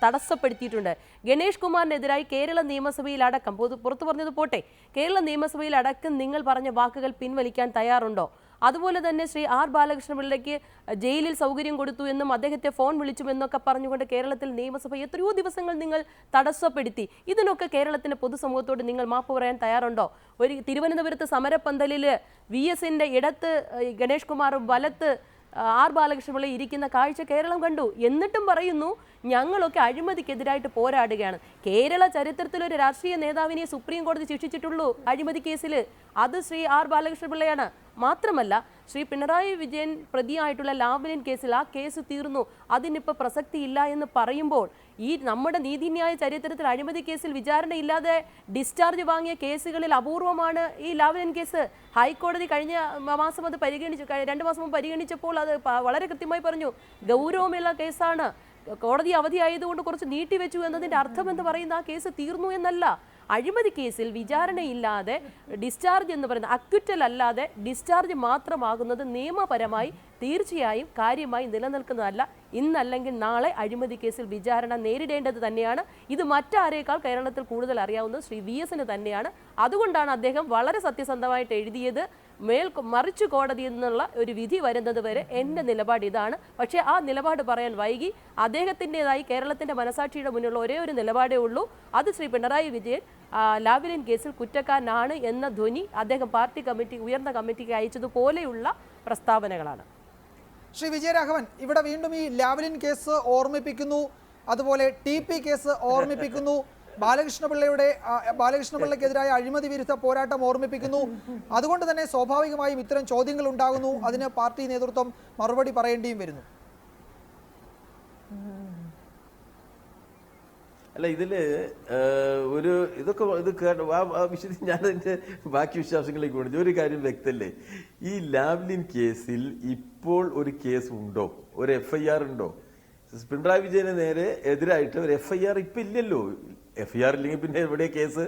തടസ്സപ്പെടുത്തിയിട്ടുണ്ട്? ഗണേഷ് കുമാറിനെതിരായി കേരള നിയമസഭയിലടക്കം, പുറത്തു പറഞ്ഞത് പോട്ടെ, കേരള നിയമസഭയിലടക്കം നിങ്ങൾ പറഞ്ഞ വാക്കുകൾ പിൻവലിക്കാൻ തയ്യാറുണ്ടോ? അതുപോലെ തന്നെ ശ്രീ ആർ ബാലകൃഷ്ണപിള്ളയ്ക്ക് ജയിലിൽ സൗകര്യം കൊടുത്തു എന്നും അദ്ദേഹത്തെ ഫോൺ വിളിച്ചുമെന്നൊക്കെ പറഞ്ഞുകൊണ്ട് കേരളത്തിൽ നിയമസഭ എത്രയോ ദിവസങ്ങൾ നിങ്ങൾ തടസ്സപ്പെടുത്തി. ഇതിനൊക്കെ കേരളത്തിന്റെ പൊതുസമൂഹത്തോട് നിങ്ങൾ മാപ്പ് പറയാൻ തയ്യാറുണ്ടോ? ഒരു തിരുവനന്തപുരത്ത് സമരപ്പന്തലിൽ VSന്റെ ഇടത്ത് ഗണേഷ് കുമാറും വലത്ത് ആർ ബാലകൃഷ്ണപിള്ള ഇരിക്കുന്ന കാഴ്ച കേരളം കണ്ടു. എന്നിട്ടും പറയുന്നു ഞങ്ങളൊക്കെ അഴിമതിക്കെതിരായിട്ട് പോരാടുകയാണ്. കേരള ചരിത്രത്തിൽ ഒരു രാഷ്ട്രീയ നേതാവിനെ സുപ്രീം കോടതി ശിക്ഷിച്ചിട്ടുള്ളൂ അഴിമതി കേസിൽ, അത് ശ്രീ ആർ ബാലകൃഷ്ണപിള്ളയാണ്. മാത്രമല്ല ശ്രീ പിണറായി വിജയൻ പ്രതിയായിട്ടുള്ള ലാവ്ലിൻ കേസിൽ ആ കേസ് തീർന്നു, അതിനിപ്പോൾ പ്രസക്തിയില്ല എന്ന് പറയുമ്പോൾ ഈ നമ്മുടെ നീതിന്യായ ചരിത്രത്തിൽ അഴിമതി കേസിൽ വിചാരണയില്ലാതെ ഡിസ്ചാർജ് വാങ്ങിയ കേസുകളിൽ അപൂർവമാണ് ഈ ലാവ്ലിൻ കേസ്. ഹൈക്കോടതി കഴിഞ്ഞ മാസം അത് 2 മാസം മുമ്പ് പരിഗണിച്ചപ്പോൾ അത് വളരെ കൃത്യമായി പറഞ്ഞു ഗൗരവമുള്ള കേസാണ്, കോടതി അവധിയായതുകൊണ്ട് കുറച്ച് നീട്ടിവെച്ചു എന്നതിൻ്റെ അർത്ഥം എന്ന് പറയുന്ന ആ കേസ് തീർന്നു എന്നല്ല. അഴിമതി കേസിൽ വിചാരണയില്ലാതെ ഡിസ്ചാർജ് എന്ന് പറയുന്നത് അക്വിറ്റൽ അല്ലാതെ ഡിസ്ചാർജ് മാത്രമാകുന്നത് നിയമപരമായി തീർച്ചയായും കാര്യമായി നിലനിൽക്കുന്നതല്ല. ഇന്നല്ലെങ്കിൽ നാളെ അഴിമതി കേസിൽ വിചാരണ നേരിടേണ്ടത് തന്നെയാണ്. ഇത് മറ്റാരേക്കാൾ കേരളത്തിൽ കൂടുതൽ അറിയാവുന്നത് ശ്രീ VSന് തന്നെയാണ്. അതുകൊണ്ടാണ് അദ്ദേഹം വളരെ സത്യസന്ധമായിട്ട് എഴുതിയത്, മറിച്ചു കോടതിയിൽ നിന്നുള്ള ഒരു വിധി വരുന്നത് വരെ എൻ്റെ നിലപാട് ഇതാണ്. പക്ഷേ ആ നിലപാട് പറയാൻ വൈകി. അദ്ദേഹത്തിൻ്റെതായി കേരളത്തിൻ്റെ മനസാക്ഷിയുടെ മുന്നിലുള്ള ഒരേ ഒരു നിലപാടേ ഉള്ളൂ, അത് ശ്രീ പിണറായി വിജയൻ ലാവ്ലിൻ കേസിൽ കുറ്റക്കാരനാണ് എന്ന ധ്വനി അദ്ദേഹം പാർട്ടി കമ്മിറ്റി, ഉയർന്ന കമ്മിറ്റിക്ക് അയച്ചതുപോലെയുള്ള പ്രസ്താവനകളാണ്. ശ്രീ വിജയരാഘവൻ, ഇവിടെ വീണ്ടും ഈ ലാവ്ലിൻ കേസ് ഓർമ്മിപ്പിക്കുന്നു, അതുപോലെ TP കേസ് ഓർമ്മിപ്പിക്കുന്നു, ബാലകൃഷ്ണപിള്ളയ്ക്കെതിരായ അഴിമതി വിരുദ്ധ പോരാട്ടം ഓർമ്മിപ്പിക്കുന്നു. അതുകൊണ്ട് തന്നെ സ്വാഭാവികമായും ഇത്തരം ചോദ്യങ്ങൾ ഉണ്ടാകുന്നു, അതിന് പാർട്ടി നേതൃത്വം മറുപടി പറയേണ്ടിയും വരുന്നു. അല്ല, ഇതില് ഇതൊക്കെ വിശദീകരിച്ച് ഞാൻ അതിന്റെ ബാക്കി വിശ്വാസങ്ങളിലേക്ക് പോകണം. ഒരു കാര്യം വ്യക്തല്ലേ, ഈ ലാവ്ലിൻ കേസിൽ ഇപ്പോൾ ഒരു കേസ് ഉണ്ടോ, ഒരു FIR ഉണ്ടോ? പിണറായി വിജയന് നേരെ എതിരായിട്ട് ഒരു FIR ഇപ്പൊ ഇല്ലല്ലോ. FIR ഇല്ലെങ്കിൽ പിന്നെ എവിടെ കേസ്?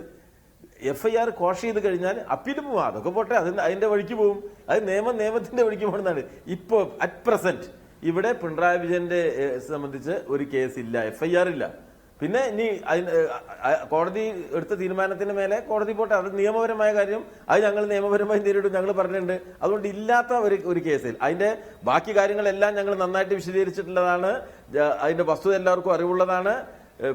FIR കോഷ് ചെയ്ത് കഴിഞ്ഞാൽ അപ്പീലും പോവാം, അതൊക്കെ പോട്ടെ, അതിന്റെ വഴിക്ക് പോകും. അത് നിയമത്തിന്റെ വഴിക്ക് പോകുന്നതാണ്. ഇപ്പോ അറ്റ് പ്രസന്റ് ഇവിടെ പിണറായി വിജയന്റെ സംബന്ധിച്ച് ഒരു കേസ് ഇല്ല, FIR ഇല്ല. പിന്നെ ഇനി കോടതി എടുത്ത തീരുമാനത്തിന് മേലെ കോടതി പോട്ടെ, അത് നിയമപരമായ കാര്യം, അത് ഞങ്ങൾ നിയമപരമായി നേരിടും, ഞങ്ങൾ പറഞ്ഞിട്ടുണ്ട്. അതുകൊണ്ട് ഇല്ലാത്ത ഒരു കേസിൽ അതിന്റെ ബാക്കി കാര്യങ്ങളെല്ലാം ഞങ്ങൾ നന്നായിട്ട് വിശദീകരിച്ചിട്ടുള്ളതാണ്. അതിന്റെ വസ്തുത എല്ലാവർക്കും അറിവുള്ളതാണ്.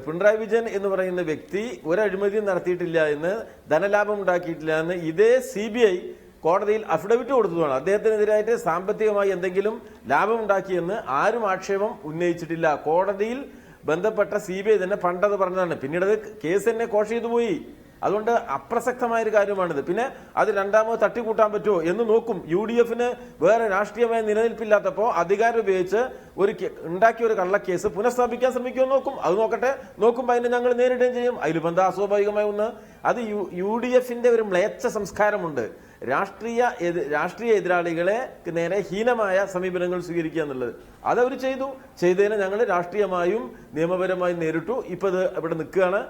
പിണറായി വിജയൻ എന്ന് പറയുന്ന വ്യക്തി ഒരു അഴിമതിയും നടത്തിയിട്ടില്ല എന്ന്, ധനലാഭം ഉണ്ടാക്കിയിട്ടില്ല എന്ന് ഇതേ CBI കോടതിയിൽ അഫിഡവിറ്റ് കൊടുത്തതാണ്. അദ്ദേഹത്തിനെതിരായിട്ട് സാമ്പത്തികമായി എന്തെങ്കിലും ലാഭം ഉണ്ടാക്കിയെന്ന് ആരും ആക്ഷേപം ഉന്നയിച്ചിട്ടില്ല. കോടതിയിൽ ബന്ധപ്പെട്ട CBI തന്നെ പണ്ടത് പറഞ്ഞതാണ്. പിന്നീട് അത് കേസ് തന്നെ കോഷ് ചെയ്തു പോയി. അതുകൊണ്ട് അപ്രസക്തമായൊരു കാര്യമാണിത്. പിന്നെ അത് രണ്ടാമത് തട്ടിക്കൂട്ടാൻ പറ്റുമോ എന്ന് നോക്കും. UDFന് വേറെ രാഷ്ട്രീയമായ നിലനിൽപ്പില്ലാത്തപ്പോൾ അധികാരം ഉപയോഗിച്ച് ഉണ്ടാക്കിയ ഒരു കള്ളക്കേസ് പുനഃസ്ഥാപിക്കാൻ ശ്രമിക്കുമെന്ന് നോക്കും. അത് നോക്കട്ടെ, നോക്കുമ്പോൾ അതിനെ ഞങ്ങൾ നേരിടുകയും ചെയ്യും. അതിൽ ബന്ധം അസ്വാഭാവികമായ ഒന്ന്, അത് UDFന്റെ ഒരു മ്ലേച്ഛ സംസ്കാരമുണ്ട്. രാഷ്ട്രീയ എതിരാളികളെ നേരെ ഹീനമായ സമീപനങ്ങൾ സ്വീകരിക്കുക എന്നുള്ളത് അതവർ ചെയ്തതിനെ ഞങ്ങൾ രാഷ്ട്രീയമായും നിയമപരമായും നേരിട്ടു. ഇപ്പൊ ഇത് ഇവിടെ നിൽക്കുകയാണ്.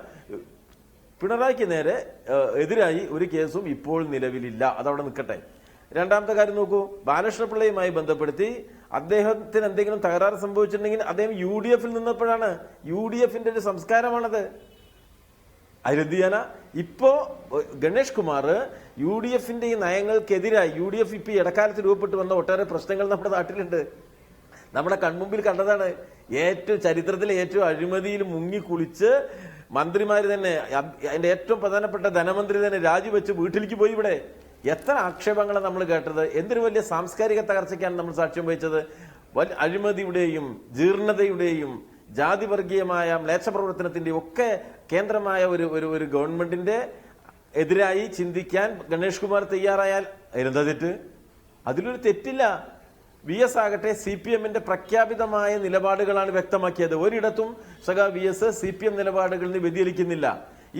പിണറായിക്ക് നേരെ എതിരായി ഒരു കേസും ഇപ്പോൾ നിലവിലില്ല, അതവിടെ നിൽക്കട്ടെ. രണ്ടാമത്തെ കാര്യം നോക്കൂ, ബാലകൃഷ്ണപിള്ളയുമായി ബന്ധപ്പെടുത്തി അദ്ദേഹത്തിന് എന്തെങ്കിലും തകരാറ് സംഭവിച്ചിട്ടുണ്ടെങ്കിൽ അദ്ദേഹം UDFൽ നിന്നപ്പോഴാണ്. UDFന്റെ ഒരു സംസ്കാരമാണത്. അതിലെന്ത് ചെയ്യാനാ? ഇപ്പോ ഗണേഷ് കുമാർ UDFന്റെ ഈ നയങ്ങൾക്കെതിരായി, UDF ഇപ്പൊ ഈ ഇടക്കാലത്ത് രൂപപ്പെട്ടു വന്ന ഒട്ടേറെ പ്രശ്നങ്ങൾ നമ്മുടെ നാട്ടിലുണ്ട്, നമ്മുടെ കൺമുമ്പിൽ കണ്ടതാണ്. ചരിത്രത്തിലെ ഏറ്റവും അഴിമതിയിൽ മുങ്ങിക്കുളിച്ച് മന്ത്രിമാര് തന്നെ, അതിന്റെ ഏറ്റവും പ്രധാനപ്പെട്ട ധനമന്ത്രി തന്നെ രാജിവെച്ച് വീട്ടിലേക്ക് പോയി. ഇവിടെ എത്ര ആക്ഷേപങ്ങളാണ് നമ്മൾ കേട്ടത്. എന്തൊരു വലിയ സാംസ്കാരിക തകർച്ചയ്ക്കാണ് നമ്മൾ സാക്ഷ്യം വഹിച്ചത്. അഴിമതിയുടെയും ജീർണതയുടെയും ജാതിവർഗീയമായ മ്ലേച്ഛ പ്രവർത്തനത്തിന്റെയും ഒക്കെ കേന്ദ്രമായ ഒരു ഗവൺമെന്റിന്റെ എതിരായി ചിന്തിക്കാൻ ഗണേഷ് കുമാർ തയ്യാറായാൽ അതിലെന്താ തെറ്റ്? അതിലൊരു തെറ്റില്ല. VS ആകട്ടെ CPMന്റെ പ്രഖ്യാപിതമായ നിലപാടുകളാണ് വ്യക്തമാക്കിയത്. ഒരിടത്തും VS CPM നിലപാടുകളിൽ നിന്ന് വ്യതിചലിക്കുന്നില്ല.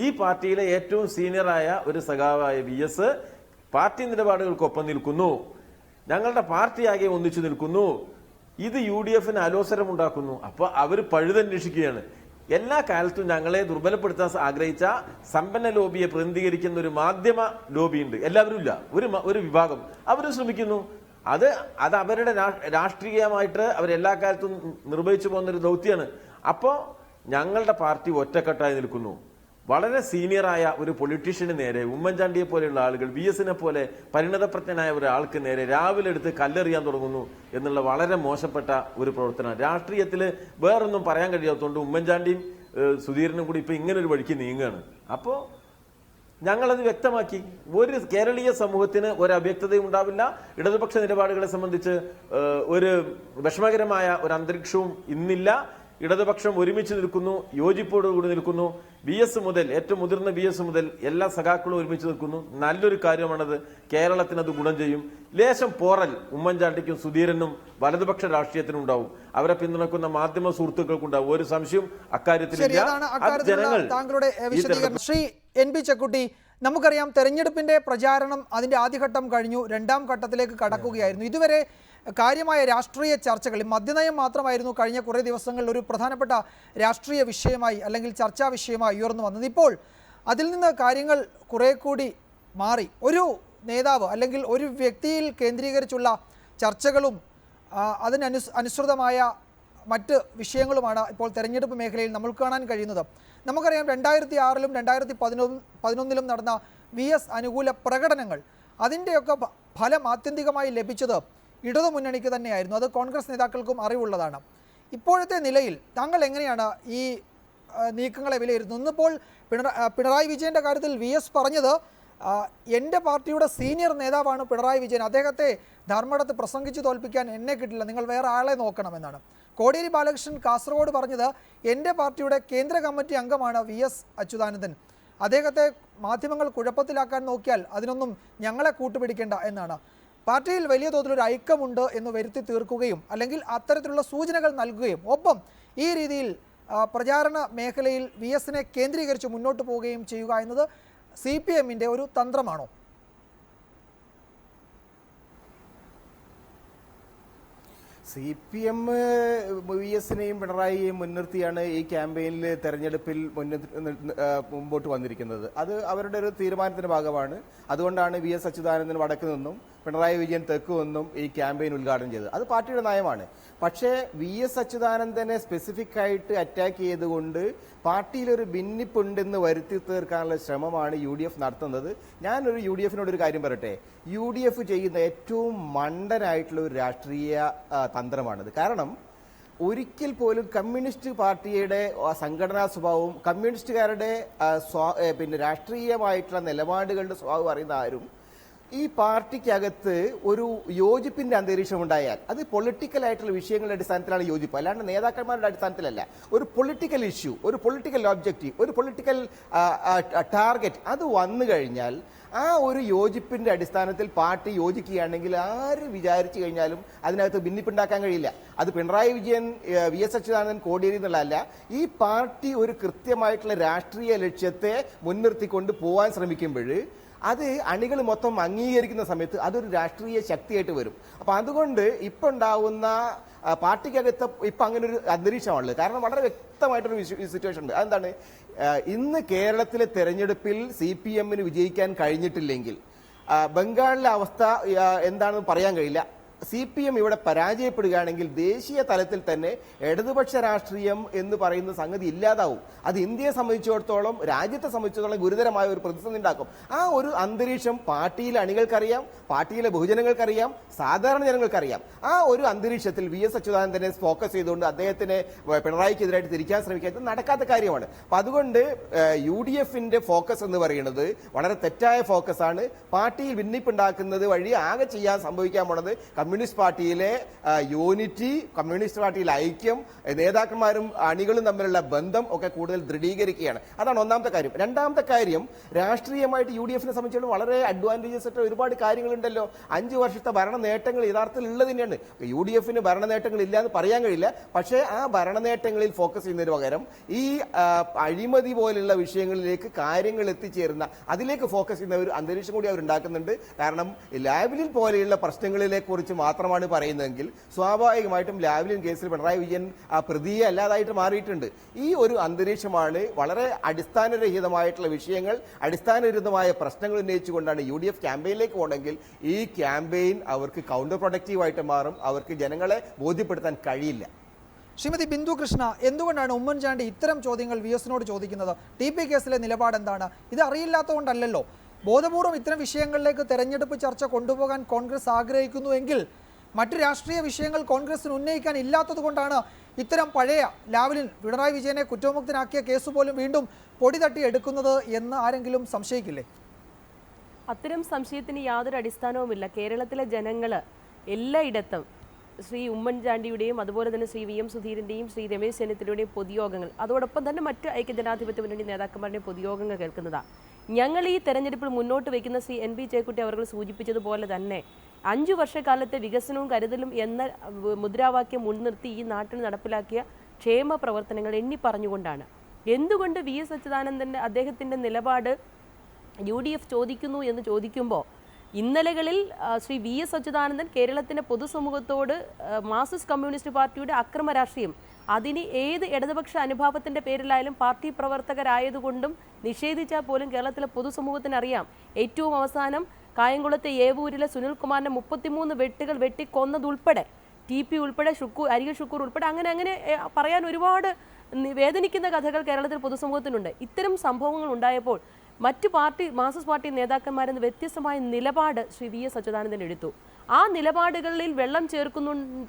ഈ പാർട്ടിയിലെ ഏറ്റവും സീനിയറായ ഒരു സഖാവായ VS പാർട്ടി നിലപാടുകൾക്കൊപ്പം നിൽക്കുന്നു. ഞങ്ങളുടെ പാർട്ടിയാകെ ഒന്നിച്ചു നിൽക്കുന്നു. ഇത് UDFന് അലോസരമുണ്ടാക്കുന്നു. അപ്പൊ അവർ പഴുതന്വേഷിക്കുകയാണ്. എല്ലാ കാലത്തും ഞങ്ങളെ ദുർബലപ്പെടുത്താൻ ആഗ്രഹിച്ച സമ്പന്ന ലോബിയെ പ്രതിനിധീകരിക്കുന്ന ഒരു മാധ്യമ ലോബി ഉണ്ട്. എല്ലാവരും ഇല്ല, ഒരു വിഭാഗം അവരും ശ്രമിക്കുന്നു. അത് അവരുടെ രാഷ്ട്രീയമായിട്ട് അവരെല്ലാ കാലത്തും നിർവഹിച്ചു പോകുന്ന ഒരു ദൗത്യമാണ്. അപ്പോൾ ഞങ്ങളുടെ പാർട്ടി ഒറ്റക്കെട്ടായി നിൽക്കുന്നു. വളരെ സീനിയറായ ഒരു പൊളിറ്റീഷ്യന് നേരെ, ഉമ്മൻചാണ്ടിയെ പോലെയുള്ള ആളുകൾ, VS-നെ പോലെ പരിണതപ്രജ്ഞനായ ഒരാൾക്ക് നേരെ രാവിലെ എടുത്ത് കല്ലെറിയാൻ തുടങ്ങുന്നു എന്നുള്ള വളരെ മോശപ്പെട്ട ഒരു പ്രവർത്തനമാണ്. രാഷ്ട്രീയത്തിൽ വേറൊന്നും പറയാൻ കഴിയാത്തതുകൊണ്ട് ഉമ്മൻചാണ്ടിയും സുധീരനും കൂടി ഇപ്പൊ ഇങ്ങനെ ഒരു വഴിക്ക് നീങ്ങുകയാണ്. അപ്പോൾ ഞങ്ങളത് വ്യക്തമാക്കി. ഒരു കേരളീയ സമൂഹത്തിന് ഒരു അവ്യക്തതയും ഉണ്ടാവില്ല. ഇടതുപക്ഷ നിലപാടുകളെ സംബന്ധിച്ച് ഒരു വിഷമകരമായ ഒരു അന്തരീക്ഷവും ഇന്നില്ല. ഇടതുപക്ഷം ഒരുമിച്ച് നിൽക്കുന്നു, യോജിപ്പോടുകൂടി നിൽക്കുന്നു. VS മുതൽ ഏറ്റവും മുതിർന്ന VS മുതൽ എല്ലാ സഖാക്കളും ഒരുമിച്ച് നിൽക്കുന്നു. നല്ലൊരു കാര്യമാണത്. കേരളത്തിന് അത് ഗുണം ചെയ്യും. ലേശം പോറൽ ഉമ്മൻചാണ്ടിക്കും സുധീരനും വലതുപക്ഷ രാഷ്ട്രീയത്തിനും ഉണ്ടാവും. അവരെ പിന്തുണക്കുന്ന മാധ്യമ സുഹൃത്തുക്കൾക്കുണ്ടാവും. ഒരു സംശയം അക്കാര്യത്തിലില്ല. താങ്കളുടെ വിശദീകരണം ശ്രീ NB ചെക്കുട്ടി, നമുക്കറിയാം തെരഞ്ഞെടുപ്പിന്റെ പ്രചാരണം അതിന്റെ ആദ്യഘട്ടം കഴിഞ്ഞു, രണ്ടാം ഘട്ടത്തിലേക്ക് കടക്കുകയായിരുന്നു. ഇതുവരെ കാര്യമായ രാഷ്ട്രീയ ചർച്ചകൾ, മദ്യനയം മാത്രമായിരുന്നു കഴിഞ്ഞ കുറേ ദിവസങ്ങളിൽ ഒരു പ്രധാനപ്പെട്ട രാഷ്ട്രീയ വിഷയമായി അല്ലെങ്കിൽ ചർച്ചാ വിഷയമായി ഉയർന്നു വന്നത്. ഇപ്പോൾ അതിൽ നിന്ന് കാര്യങ്ങൾ കുറെ കൂടി മാറി ഒരു നേതാവ് അല്ലെങ്കിൽ ഒരു വ്യക്തിയിൽ കേന്ദ്രീകരിച്ചുള്ള ചർച്ചകളും അനുസൃതമായ മറ്റ് വിഷയങ്ങളുമാണ് ഇപ്പോൾ തെരഞ്ഞെടുപ്പ് മേഖലയിൽ നമ്മൾ കാണാൻ കഴിയുന്നത്. നമുക്കറിയാം 2006-ലും 2011-ലും നടന്ന VS അനുകൂല പ്രകടനങ്ങൾ, അതിൻ്റെയൊക്കെ ഫലം ആത്യന്തികമായി ലഭിച്ചത് ഇടതുമുന്നണിക്ക് തന്നെയായിരുന്നു. അത് കോൺഗ്രസ് നേതാക്കൾക്കും അറിവുള്ളതാണ്. ഇപ്പോഴത്തെ നിലയിൽ താങ്കൾ എങ്ങനെയാണ് ഈ നീക്കങ്ങളെ വിലയിരുത്തുന്നത്? ഇന്നിപ്പോൾ പിണറായി വിജയൻ്റെ കാര്യത്തിൽ VS പറഞ്ഞത് എൻ്റെ പാർട്ടിയുടെ സീനിയർ നേതാവാണ് പിണറായി വിജയൻ, അദ്ദേഹത്തെ ധർമ്മടത്ത് പ്രസംഗിച്ച് തോൽപ്പിക്കാൻ എന്നെ കിട്ടില്ല, നിങ്ങൾ വേറെ ആളെ നോക്കണമെന്നാണ്. കോടിയേരി ബാലകൃഷ്ണൻ കാസർഗോഡ് പറഞ്ഞത് എൻ്റെ പാർട്ടിയുടെ കേന്ദ്ര കമ്മിറ്റി അംഗമാണ് VS അച്യുതാനന്ദൻ, അദ്ദേഹത്തെ മാധ്യമങ്ങൾ കുഴപ്പത്തിലാക്കാൻ നോക്കിയാൽ അതിനൊന്നും ഞങ്ങളെ കൂട്ടുപിടിക്കേണ്ട എന്നാണ്. പാർട്ടിയിൽ വലിയ തോതിലൊരു ഐക്യമുണ്ട് എന്ന് വരുത്തി തീർക്കുകയും അല്ലെങ്കിൽ അത്തരത്തിലുള്ള സൂചനകൾ നൽകുകയും ഒപ്പം ഈ രീതിയിൽ പ്രചാരണ മേഖലയിൽ VS-നെ കേന്ദ്രീകരിച്ച് മുന്നോട്ട് പോവുകയും ചെയ്യുക എന്നത് CPM-ന്റെ ഒരു തന്ത്രമാണോ? CPM VS-നെയും പിണറായിയെയും മുൻനിർത്തിയാണ് ഈ ക്യാമ്പയിനിൽ തെരഞ്ഞെടുപ്പിൽ മുമ്പോട്ട് വന്നിരിക്കുന്നത്. അത് അവരുടെ ഒരു തീരുമാനത്തിന്റെ ഭാഗമാണ്. അതുകൊണ്ടാണ് VS അച്യുതാനന്ദൻ വടക്ക് നിന്നും പിണറായി വിജയൻ തെക്ക് നിന്നും ഈ ക്യാമ്പയിൻ ഉദ്ഘാടനം ചെയ്തത്. അത് പാർട്ടിയുടെ നയമാണ്. പക്ഷേ VS അച്യുതാനന്ദനെ സ്പെസിഫിക് ആയിട്ട് അറ്റാക്ക് ചെയ്തുകൊണ്ട് പാർട്ടിയിലൊരു ഭിന്നിപ്പുണ്ടെന്ന് വരുത്തി തീർക്കാനുള്ള ശ്രമമാണ് UDF നടത്തുന്നത്. ഞാനൊരു UDF-നോട് ഒരു കാര്യം പറയട്ടെ. UDF ചെയ്യുന്ന ഏറ്റവും മണ്ടനായിട്ടുള്ള ഒരു രാഷ്ട്രീയ തന്ത്രമാണിത്. കാരണം ഒരിക്കൽ പോലും കമ്മ്യൂണിസ്റ്റ് പാർട്ടിയുടെ സംഘടനാ സ്വഭാവവും കമ്മ്യൂണിസ്റ്റുകാരുടെ രാഷ്ട്രീയമായിട്ടുള്ള നിലപാടുകളുടെ സ്വഭാവം അറിയുന്ന ആരും ഈ പാർട്ടിക്കകത്ത് ഒരു യോജിപ്പിന്റെ അന്തരീക്ഷം ഉണ്ടായാൽ അത് പൊളിറ്റിക്കൽ ആയിട്ടുള്ള വിഷയങ്ങളുടെ അടിസ്ഥാനത്തിലാണ് യോജിപ്പ്, അല്ലാണ്ട് നേതാക്കന്മാരുടെ അടിസ്ഥാനത്തിലല്ല. ഒരു പൊളിറ്റിക്കൽ ഇഷ്യൂ, ഒരു പൊളിറ്റിക്കൽ ഒബ്ജക്റ്റീവ്, ഒരു പൊളിറ്റിക്കൽ ടാർഗറ്റ് അത് വന്നു കഴിഞ്ഞാൽ ആ ഒരു യോജിപ്പിന്റെ അടിസ്ഥാനത്തിൽ പാർട്ടി യോജിക്കുകയാണെങ്കിൽ ആര് വിചാരിച്ചു കഴിഞ്ഞാലും അതിനകത്ത് ഭിന്നിപ്പുണ്ടാക്കാൻ കഴിയില്ല. അത് പിണറായി വിജയൻ, VS അച്യുതാനന്ദൻ, കോടിയേരി എന്നുള്ളതല്ല. ഈ പാർട്ടി ഒരു കൃത്യമായിട്ടുള്ള രാഷ്ട്രീയ ലക്ഷ്യത്തെ മുൻനിർത്തിക്കൊണ്ട് പോകാൻ ശ്രമിക്കുമ്പോൾ അത് അണികൾ മൊത്തം അംഗീകരിക്കുന്ന സമയത്ത് അതൊരു രാഷ്ട്രീയ ശക്തിയായിട്ട് വരും. അപ്പം അതുകൊണ്ട് ഇപ്പം ഉണ്ടാവുന്ന പാർട്ടിക്കകത്ത് ഇപ്പം അങ്ങനെ ഒരു അന്തരീക്ഷമാണുള്ളത്. കാരണം വളരെ വ്യക്തമായിട്ടൊരു സിറ്റുവേഷൻ ഉണ്ട്. അതെന്താണ്? ഇന്ന് കേരളത്തിലെ തെരഞ്ഞെടുപ്പിൽ CPM-ന് വിജയിക്കാൻ കഴിഞ്ഞിട്ടില്ലെങ്കിൽ ബംഗാളിലെ അവസ്ഥ എന്താണെന്ന് പറയാൻ കഴിയില്ല. CPM ഇവിടെ പരാജയപ്പെടുകയാണെങ്കിൽ ദേശീയ തലത്തിൽ തന്നെ ഇടതുപക്ഷ രാഷ്ട്രീയം എന്ന് പറയുന്ന സംഗതി ഇല്ലാതാവും. അത് ഇന്ത്യയെ സംബന്ധിച്ചിടത്തോളം, രാജ്യത്തെ സംബന്ധിച്ചിടത്തോളം ഗുരുതരമായ ഒരു പ്രതിസന്ധി ഉണ്ടാക്കും. ആ ഒരു അന്തരീക്ഷം പാർട്ടിയിലെ അണികൾക്കറിയാം, പാർട്ടിയിലെ ബഹുജനങ്ങൾക്കറിയാം, സാധാരണ ജനങ്ങൾക്കറിയാം. ആ ഒരു അന്തരീക്ഷത്തിൽ VS അച്യുതാനന്ദനെ ഫോക്കസ് ചെയ്തുകൊണ്ട് അദ്ദേഹത്തിനെ പിണറായിക്കെതിരായിട്ട് തിരിക്കാൻ ശ്രമിക്കുന്നത് നടക്കാത്ത കാര്യമാണ്. അപ്പം അതുകൊണ്ട് UDF-ന്റെ ഫോക്കസ് എന്ന് പറയുന്നത് വളരെ തെറ്റായ ഫോക്കസാണ്. പാർട്ടിയിൽ ഭിന്നിപ്പുണ്ടാക്കുന്നത് വഴി ആകെ സംഭവിക്കാൻ പോണത് കമ്മ്യൂണിസ്റ്റ് പാർട്ടിയിലെ യൂണിറ്റി, കമ്മ്യൂണിസ്റ്റ് പാർട്ടിയിലെ ഐക്യം, നേതാക്കന്മാരും അണികളും തമ്മിലുള്ള ബന്ധം ഒക്കെ കൂടുതൽ ദൃഢീകരിക്കുകയാണ്. അതാണ് ഒന്നാമത്തെ കാര്യം. രണ്ടാമത്തെ കാര്യം, രാഷ്ട്രീയമായിട്ട് UDF-നെ സംബന്ധിച്ചിടത്തോളം വളരെ അഡ്വാൻറ്റേജസ് ആയിട്ട് ഒരുപാട് കാര്യങ്ങളുണ്ടല്ലോ. 5 വർഷത്തെ ഭരണ നേട്ടങ്ങൾ യഥാർത്ഥത്തിൽ ഉള്ളത് തന്നെയാണ്. UDF-ന് ഭരണ നേട്ടങ്ങൾ ഇല്ല എന്ന് പറയാൻ കഴിയില്ല. പക്ഷേ ആ ഭരണ നേട്ടങ്ങളിൽ ഫോക്കസ് ചെയ്യുന്നതിന് പകരം ഈ അഴിമതി പോലുള്ള വിഷയങ്ങളിലേക്ക് കാര്യങ്ങൾ എത്തിച്ചേരുന്ന അതിലേക്ക് ഫോക്കസ് ചെയ്യുന്ന ഒരു അന്തരീക്ഷം കൂടി അവർ ഉണ്ടാക്കുന്നുണ്ട്. കാരണം ലാവ്ലിൻ പോലെയുള്ള പ്രശ്നങ്ങളിലെ കുറിച്ച് മാത്രമാണ് പറയുന്നതെങ്കിൽ സ്വാഭാവികമായിട്ടും ലാവ്ലിൻ കേസിൽ പിണറായി വിജയൻ ആ പ്രതിയെ അല്ലാതായിട്ട് മാറിയിട്ടുണ്ട്. ഈ ഒരു അന്തരീക്ഷമാണ് വളരെ അടിസ്ഥാനരഹിതമായിട്ടുള്ള വിഷയങ്ങൾ, അടിസ്ഥാനരഹിതമായ പ്രശ്നങ്ങൾ ഉന്നയിച്ചുകൊണ്ടാണ് UDF ക്യാമ്പയിനിലേക്ക് പോകണമെങ്കിൽ ഈ ക്യാമ്പയിൻ അവർക്ക് കൗണ്ടർ പ്രൊഡക്റ്റീവായിട്ട് മാറും. അവർക്ക് ജനങ്ങളെ ബോധ്യപ്പെടുത്താൻ കഴിയില്ല. ശ്രീമതി ബിന്ദു കൃഷ്ണ, എന്തുകൊണ്ടാണ് ഉമ്മൻചാണ്ടി ഇത്തരം ചോദ്യങ്ങൾ VS-നോട് ചോദിക്കുന്നത്? TP കേസിലെ നിലപാട് എന്താണ്? ഇത് അറിയില്ലാത്തതുകൊണ്ടല്ലോ. ബോധപൂർവം ഇത്തരം വിഷയങ്ങളിലേക്ക് തെരഞ്ഞെടുപ്പ് ചർച്ച കൊണ്ടുപോകാൻ കോൺഗ്രസ് ആഗ്രഹിക്കുന്നുവെങ്കിൽ മറ്റ് രാഷ്ട്രീയ വിഷയങ്ങൾ കോൺഗ്രസിന് ഉന്നയിക്കാൻ ഇല്ലാത്തത് കൊണ്ടാണ് ഇത്തരം പഴയ ലാവ്ലിൻ പിണറായി വിജയനെ കുറ്റവിമുക്തനാക്കിയ കേസ് പോലും വീണ്ടും പൊടി തട്ടി എടുക്കുന്നത് എന്ന് ആരെങ്കിലും സംശയിക്കില്ലേ? അത്തരം സംശയത്തിന് യാതൊരു അടിസ്ഥാനവുമില്ല. കേരളത്തിലെ ജനങ്ങൾ എല്ലായിടത്തും ശ്രീ ഉമ്മൻചാണ്ടിയുടെയും അതുപോലെ തന്നെ ശ്രീ VM സുധീരൻ്റെയും ശ്രീ രമേശ് ചെന്നിത്തലയുടെയും പൊതുയോഗങ്ങൾ, അതോടൊപ്പം തന്നെ മറ്റ് ഐക്യജനാധിപത്യ മുന്നണി നേതാക്കന്മാരുടെയും പൊതുയോഗങ്ങൾ കേൾക്കുന്നതാണ്. ഞങ്ങൾ ഈ തെരഞ്ഞെടുപ്പിൽ മുന്നോട്ട് വയ്ക്കുന്ന ശ്രീ NB ചേക്കുട്ടി അവർ സൂചിപ്പിച്ചതുപോലെ തന്നെ 5 വർഷക്കാലത്തെ വികസനവും കരുതലും എന്ന മുദ്രാവാക്യം മുൻനിർത്തി ഈ നാട്ടിൽ നടപ്പിലാക്കിയ ക്ഷേമ പ്രവർത്തനങ്ങൾ എണ്ണി പറഞ്ഞുകൊണ്ടാണ്. എന്തുകൊണ്ട് VS അച്യുതാനന്ദൻ്റെ അദ്ദേഹത്തിൻ്റെ നിലപാട് UDF ചോദിക്കുന്നു എന്ന് ചോദിക്കുമ്പോൾ, ഇന്നലകളിൽ ശ്രീ VS അച്യുതാനന്ദൻ കേരളത്തിൻ്റെ പൊതുസമൂഹത്തോട് മാർക്സിസ്റ്റ് കമ്മ്യൂണിസ്റ്റ് പാർട്ടിയുടെ അക്രമ രാഷ്ട്രീയം, അതിന് ഏത് ഇടതുപക്ഷ അനുഭാവത്തിൻ്റെ പേരിലായാലും പാർട്ടി പ്രവർത്തകരായതുകൊണ്ടും നിഷേധിച്ചാൽ പോലും കേരളത്തിലെ പൊതുസമൂഹത്തിന് അറിയാം. ഏറ്റവും അവസാനം കായംകുളത്തെ ഏവൂരിലെ സുനിൽകുമാറിനെ 33 വെട്ടുകൾ വെട്ടിക്കൊന്നതുൾപ്പെടെ, TP ഉൾപ്പെടെ, അരികെ ഷുക്കൂർ ഉൾപ്പെടെ, അങ്ങനെ പറയാൻ ഒരുപാട് വേദനിക്കുന്ന കഥകൾ കേരളത്തിൽ പൊതുസമൂഹത്തിനുണ്ട്. ഇത്തരം സംഭവങ്ങൾ ഉണ്ടായപ്പോൾ മറ്റ് മാർക്സിസ്റ്റ് പാർട്ടി നേതാക്കന്മാരെന്ന് വ്യത്യസ്തമായ നിലപാട് ശ്രീ VS അച്യുതാനന്ദൻ എടുത്തു. ആ നിലപാടുകളിൽ വെള്ളം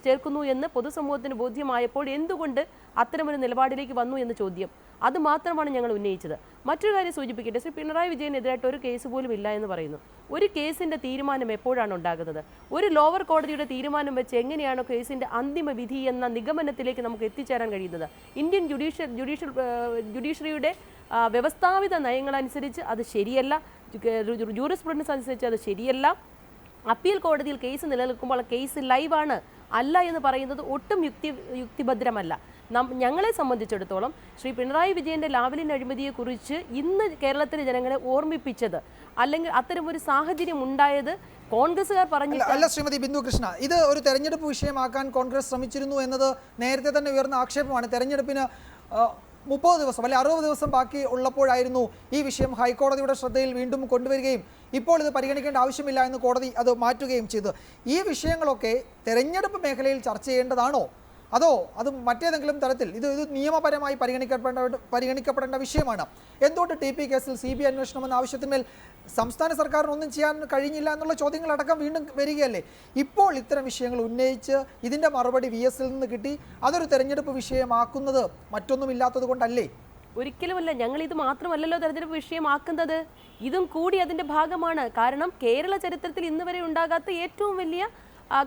ചേർക്കുന്നു എന്ന് പൊതുസമൂഹത്തിന് ബോധ്യമായപ്പോൾ എന്തുകൊണ്ട് അത്തരമൊരു നിലപാടിലേക്ക് വന്നു എന്ന ചോദ്യം, അത് മാത്രമാണ് ഞങ്ങൾ ഉന്നയിച്ചത്. മറ്റൊരു കാര്യം സൂചിപ്പിക്കട്ടെ, ശ്രീ പിണറായി വിജയനെതിരായിട്ട് ഒരു കേസ് പോലും ഇല്ല എന്ന് പറയുന്നു. ഒരു കേസിൻ്റെ തീരുമാനം എപ്പോഴാണ് ഉണ്ടാകുന്നത്? ഒരു ലോവർ കോടതിയുടെ തീരുമാനം വെച്ച് എങ്ങനെയാണോ കേസിൻ്റെ അന്തിമ വിധി എന്ന നിഗമനത്തിലേക്ക് നമുക്ക് എത്തിച്ചേരാൻ കഴിയുന്നത്? ഇന്ത്യൻ ജുഡീഷ്യറിയുടെ വ്യവസ്ഥാപിത നയങ്ങളനുസരിച്ച് അത് ശരിയല്ല, ജൂറിസ്പ്രുഡൻസ് അനുസരിച്ച് അത് ശരിയല്ല. അപ്പീൽ കോടതിയിൽ കേസ് നിലനിൽക്കുമ്പോൾ കേസ് ലൈവാണ്, അല്ല എന്ന് പറയുന്നത് ഒട്ടും യുക്തിഭദ്രമല്ല. ഞങ്ങളെ സംബന്ധിച്ചിടത്തോളം ശ്രീ പിണറായി വിജയൻ്റെ ലാവ്ലിൻ അഴിമതിയെക്കുറിച്ച് ഇന്ന് കേരളത്തിലെ ജനങ്ങളെ ഓർമ്മിപ്പിച്ചത്, അല്ലെങ്കിൽ അത്തരമൊരു സാഹചര്യം ഉണ്ടായത് കോൺഗ്രസ്സുകാർ പറഞ്ഞു. അല്ല ശ്രീമതി ബിന്ദു കൃഷ്ണ, ഇത് ഒരു തെരഞ്ഞെടുപ്പ് വിഷയമാക്കാൻ കോൺഗ്രസ് ശ്രമിച്ചിരുന്നു എന്നത് നേരത്തെ തന്നെ ഉയർന്ന ആക്ഷേപമാണ്. തെരഞ്ഞെടുപ്പിന് 30 ദിവസം അല്ലെ 60 ദിവസം ബാക്കി ഉള്ളപ്പോഴായിരുന്നു ഈ വിഷയം ഹൈക്കോടതിയുടെ ശ്രദ്ധയിൽ വീണ്ടും കൊണ്ടുവരികയും ഇപ്പോൾ ഇത് പരിഗണിക്കേണ്ട ആവശ്യമില്ല എന്ന് കോടതി അത് മാറ്റുകയും ചെയ്തു. ഈ വിഷയങ്ങളൊക്കെ തെരഞ്ഞെടുപ്പ് മേഖലയിൽ ചർച്ച ചെയ്യേണ്ടതാണോ, അതോ അത് മറ്റേതെങ്കിലും തരത്തിൽ ഇത് നിയമപരമായി പരിഗണിക്കപ്പെടേണ്ട വിഷയമാണ്? എന്തുകൊണ്ട് TP കേസിൽ CBI അന്വേഷണം എന്ന ആവശ്യത്തിന്മേൽ സംസ്ഥാന സർക്കാരിനൊന്നും ചെയ്യാൻ കഴിഞ്ഞില്ല എന്നുള്ള ചോദ്യങ്ങളടക്കം വീണ്ടും വരികയല്ലേ? ഇപ്പോൾ ഇത്തരം വിഷയങ്ങൾ ഉന്നയിച്ച് ഇതിൻ്റെ മറുപടി VS-ൽ നിന്ന് കിട്ടി, അതൊരു തെരഞ്ഞെടുപ്പ് വിഷയമാക്കുന്നത് മറ്റൊന്നുമില്ലാത്തത് കൊണ്ടല്ലേ? ഒരിക്കലുമല്ല. ഞങ്ങൾ ഇത് മാത്രമല്ലല്ലോ തെരഞ്ഞെടുപ്പ് വിഷയമാക്കുന്നത്, ഇതും കൂടി അതിൻ്റെ ഭാഗമാണ്. കാരണം കേരള ചരിത്രത്തിൽ ഇന്ന് വരെ ഉണ്ടാകാത്ത ഏറ്റവും വലിയ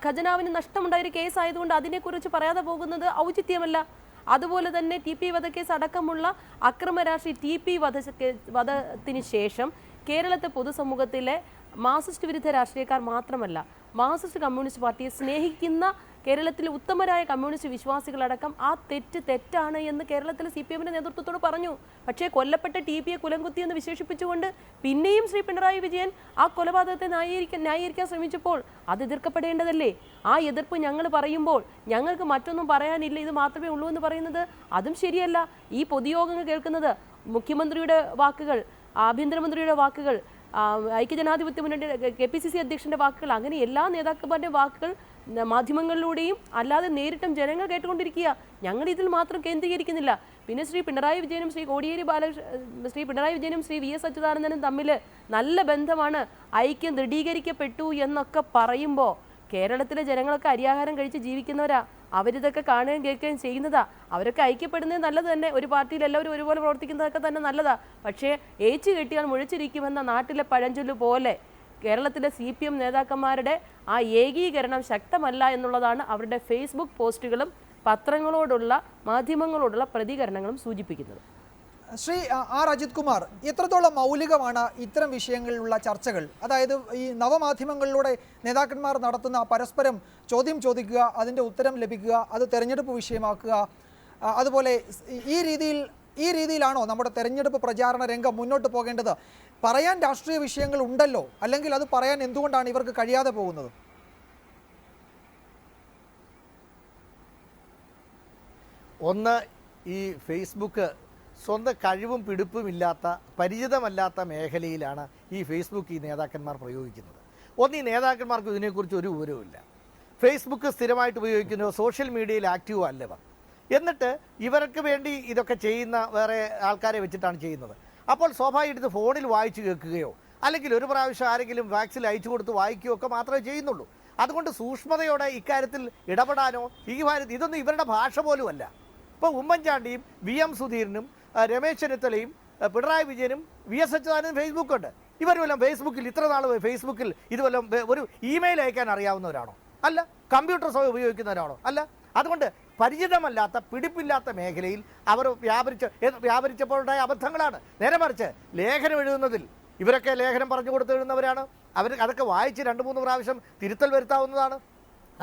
ഖജനാവിന് നഷ്ടമുണ്ടായ ഒരു കേസായതുകൊണ്ട് അതിനെക്കുറിച്ച് പറയാതെ പോകുന്നത് ഔചിത്യമല്ല. അതുപോലെ തന്നെ TP വധക്കേസ് അടക്കമുള്ള അക്രമ രാഷ്ട്രീയ TP വധത്തിന് ശേഷം കേരളത്തെ പൊതുസമൂഹത്തിലെ മാർക്സിസ്റ്റ് വിരുദ്ധ രാഷ്ട്രീയക്കാർ മാത്രമല്ല, മാർക്സിസ്റ്റ് കമ്മ്യൂണിസ്റ്റ് പാർട്ടിയെ സ്നേഹിക്കുന്ന കേരളത്തിലെ ഉത്തമരായ കമ്മ്യൂണിസ്റ്റ് വിശ്വാസികളടക്കം ആ തെറ്റാണ് എന്ന് കേരളത്തിലെ CPM-ന്റെ നേതൃത്വത്തോട് പറഞ്ഞു. പക്ഷേ കൊല്ലപ്പെട്ട TP-യെ കുലംകുത്തി എന്ന് വിശേഷിപ്പിച്ചുകൊണ്ട് പിന്നെയും ശ്രീ പിണറായി വിജയൻ ആ കൊലപാതകത്തെ ന്യായീകരിക്കാൻ ശ്രമിച്ചപ്പോൾ അത് എതിർക്കപ്പെടേണ്ടതല്ലേ? ആ എതിർപ്പ് ഞങ്ങൾ പറയുമ്പോൾ ഞങ്ങൾക്ക് മറ്റൊന്നും പറയാനില്ല, ഇത് മാത്രമേ ഉള്ളൂ എന്ന് പറയുന്നത് അതും ശരിയല്ല. ഈ പൊതുയോഗങ്ങൾ കേൾക്കുന്നത് മുഖ്യമന്ത്രിയുടെ വാക്കുകൾ, ആഭ്യന്തരമന്ത്രിയുടെ വാക്കുകൾ, ഐക്യജനാധിപത്യ മുന്നണി KPCC അധ്യക്ഷൻ്റെ വാക്കുകൾ, അങ്ങനെ എല്ലാ നേതാക്കന്മാരുടെയും വാക്കുകൾ മാധ്യമങ്ങളിലൂടെയും അല്ലാതെ നേരിട്ടും ജനങ്ങൾ കേട്ടുകൊണ്ടിരിക്കുക. ഞങ്ങൾ ഇതിൽ മാത്രം കേന്ദ്രീകരിക്കുന്നില്ല. പിന്നെ ശ്രീ പിണറായി വിജയനും ശ്രീ VS അച്യുതാനന്ദനും തമ്മിൽ നല്ല ബന്ധമാണ്, ഐക്യം ദൃഢീകരിക്കപ്പെട്ടു എന്നൊക്കെ പറയുമ്പോൾ കേരളത്തിലെ ജനങ്ങളൊക്കെ അരിയാഹാരം കഴിച്ച് ജീവിക്കുന്നവരാ. അവരിതൊക്കെ കാണുകയും കേൾക്കുകയും ചെയ്യുന്നതാ. അവരൊക്കെ ഐക്യപ്പെടുന്നത് നല്ലത് തന്നെ, ഒരു പാർട്ടിയിൽ എല്ലാവരും ഒരുപോലെ പ്രവർത്തിക്കുന്നതൊക്കെ തന്നെ നല്ലതാ. പക്ഷേ ഏച്ചു കെട്ടിയാൽ മുഴിച്ചിരിക്കുമെന്ന നാട്ടിലെ പഴഞ്ചൊല്ല് പോലെ കേരളത്തിലെ CPM നേതാക്കന്മാരുടെ ആ ഏകീകരണം ശക്തമല്ല എന്നുള്ളതാണ് അവരുടെ ഫേസ്ബുക്ക് പോസ്റ്റുകളും പത്രങ്ങളോടുള്ള മാധ്യമങ്ങളോടുള്ള പ്രതികരണങ്ങളും സൂചിപ്പിക്കുന്നത്. ശ്രീ R. അജിത് കുമാർ, എത്രത്തോളം മൗലികമാണ് ഇത്തരം വിഷയങ്ങളിലുള്ള ചർച്ചകൾ? അതായത് ഈ നവമാധ്യമങ്ങളിലൂടെ നേതാക്കന്മാർ നടത്തുന്ന പരസ്പരം ചോദ്യം ചോദിക്കുക, അതിൻ്റെ ഉത്തരം ലഭിക്കുക, അത് തെരഞ്ഞെടുപ്പ് വിഷയമാക്കുക, അതുപോലെ ഈ രീതിയിലാണോ നമ്മുടെ തെരഞ്ഞെടുപ്പ് പ്രചാരണ രംഗം മുന്നോട്ട് പോകേണ്ടത്? പറയാൻ രാഷ്ട്രീയ വിഷയങ്ങൾ ഉണ്ടല്ലോ, അല്ലെങ്കിൽ അത് പറയാൻ എന്തുകൊണ്ടാണ് ഇവർക്ക് കഴിയാതെ പോകുന്നത്? ഒന്ന്, ഈ ഫേസ്ബുക്ക് സ്വന്തം കഴിവും പിടിപ്പുമില്ലാത്ത പരിചിതമല്ലാത്ത മേഖലയിലാണ് ഈ ഫേസ്ബുക്ക് ഈ നേതാക്കന്മാർ പ്രയോഗിക്കുന്നത്. ഒന്ന്, ഈ നേതാക്കന്മാർക്ക് ഇതിനെക്കുറിച്ച് ഒരു വിവരവുമില്ല. ഫേസ്ബുക്ക് സ്ഥിരമായിട്ട് ഉപയോഗിക്കുന്നു, സോഷ്യൽ മീഡിയയിൽ ആക്റ്റീവ് അല്ലവർ. എന്നിട്ട് ഇവർക്ക് വേണ്ടി ഇതൊക്കെ ചെയ്യുന്ന വേറെ ആൾക്കാരെ വെച്ചിട്ടാണ് ചെയ്യുന്നത്. അപ്പോൾ സ്വാഭാവികമായിട്ട് ഫോണിൽ വായിച്ചു കേൾക്കുകയോ അല്ലെങ്കിൽ ഒരു പ്രാവശ്യം ആരെങ്കിലും വാക്സിൽ അയച്ചു കൊടുത്ത് വായിക്കുകയോ ഒക്കെ മാത്രമേ ചെയ്യുന്നുള്ളൂ. അതുകൊണ്ട് സൂക്ഷ്മതയോടെ ഇക്കാര്യത്തിൽ ഇടപെടാനോ ഇതൊന്നും ഇവരുടെ ഭാഷ പോലുമല്ല. ഇപ്പോൾ ഉമ്മൻചാണ്ടിയും VM സുധീരനും രമേശ് ചെന്നിത്തലയും പിണറായി വിജയനും VS അച്യുതാനന്ദനും ഫേസ്ബുക്കുണ്ട്. ഇവരുമെല്ലാം ഫേസ്ബുക്കിൽ ഇത്ര നാൾ ഫേസ്ബുക്കിൽ ഇതുവെല്ലാം ഒരു ഇമെയിൽ അയക്കാൻ അറിയാവുന്നവരാണോ? അല്ല. കമ്പ്യൂട്ടർ ഉപയോഗിക്കുന്നവരാണോ? അല്ല. അതുകൊണ്ട് പരിചിതമല്ലാത്ത പിടിപ്പില്ലാത്ത മേഖലയിൽ അവർ വ്യാപരിച്ചപ്പോഴുണ്ടായ അബദ്ധങ്ങളാണ്. നേരെ മറിച്ച് ലേഖനം എഴുതുന്നതിൽ ഇവരൊക്കെ ലേഖനം പറഞ്ഞു കൊടുത്ത് എഴുതുന്നവരാണ്. അതൊക്കെ വായിച്ച് 2-3 പ്രാവശ്യം തിരുത്തൽ വരുത്താവുന്നതാണ്.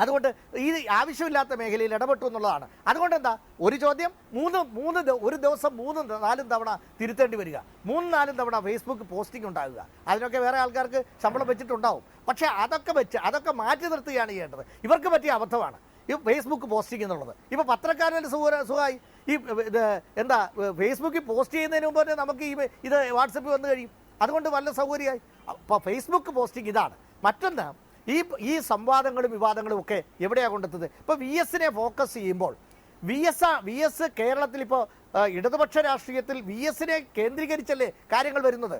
അതുകൊണ്ട് ഈ ആവശ്യമില്ലാത്ത മേഖലയിൽ ഇടപെട്ടു എന്നുള്ളതാണ്. അതുകൊണ്ട് എന്താ, ഒരു ചോദ്യം ഒരു ദിവസം 3-4 തവണ തിരുത്തേണ്ടി വരിക, 3-4 തവണ ഫേസ്ബുക്ക് പോസ്റ്റിംഗ് ഉണ്ടാകുക. അതിനൊക്കെ വേറെ ആൾക്കാർക്ക് ശമ്പളം വെച്ചിട്ടുണ്ടാവും. പക്ഷേ അതൊക്കെ മാറ്റി നിർത്തുകയാണ് ചെയ്യേണ്ടത്. ഇവർക്ക് പറ്റിയ അബദ്ധമാണ് ഈ ഫേസ്ബുക്ക് പോസ്റ്റിംഗ് എന്നുള്ളത്. ഇപ്പോൾ പത്രക്കാരൻ്റെ സുഖമായി ഈ എന്താ ഫേസ്ബുക്കിൽ പോസ്റ്റ് ചെയ്യുന്നതിന് മുമ്പ് തന്നെ നമുക്ക് ഇത് വാട്സപ്പിൽ വന്നു കഴിയും. അതുകൊണ്ട് നല്ല സൗകര്യമായി. അപ്പോൾ ഫേസ്ബുക്ക് പോസ്റ്റിംഗ് ഇതാണ്. മറ്റൊന്ന്, ഈ സംവാദങ്ങളും വിവാദങ്ങളും ഒക്കെ എവിടെയാണ് കൊണ്ടെത്തുന്നത്? ഇപ്പോൾ VSനെ ഫോക്കസ് ചെയ്യുമ്പോൾ VS കേരളത്തിൽ ഇപ്പോൾ ഇടതുപക്ഷ രാഷ്ട്രീയത്തിൽ VSനെ കേന്ദ്രീകരിച്ചല്ലേ കാര്യങ്ങൾ വരുന്നത്.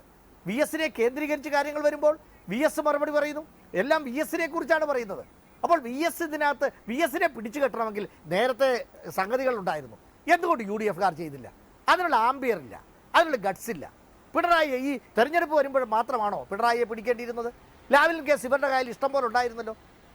VSനെ കേന്ദ്രീകരിച്ച് കാര്യങ്ങൾ വരുമ്പോൾ VS മറുപടി പറയുന്നു. എല്ലാം VSനെ കുറിച്ചാണ് പറയുന്നത്. അപ്പോൾ ഇതിനകത്ത് VSനെ പിടിച്ചു കെട്ടണമെങ്കിൽ നേരത്തെ സംഗതികൾ ഉണ്ടായിരുന്നു. എന്തുകൊണ്ട് UDFകാർ ചെയ്തില്ല? അതിനുള്ള ആംബിയർ ഇല്ല, അതിനുള്ള ഗട്ട്സ് ഇല്ല. പിണറായി ഈ തെരഞ്ഞെടുപ്പ് വരുമ്പോൾ മാത്രമാണോ പിണറായിയെ പിടിക്കേണ്ടിയിരുന്നത്? ലാവ്ലിൻ കേസ് ഇവരുടെ കയ്യിൽ ഇഷ്ടം പോലെ ഉണ്ടായിരുന്നല്ലോ.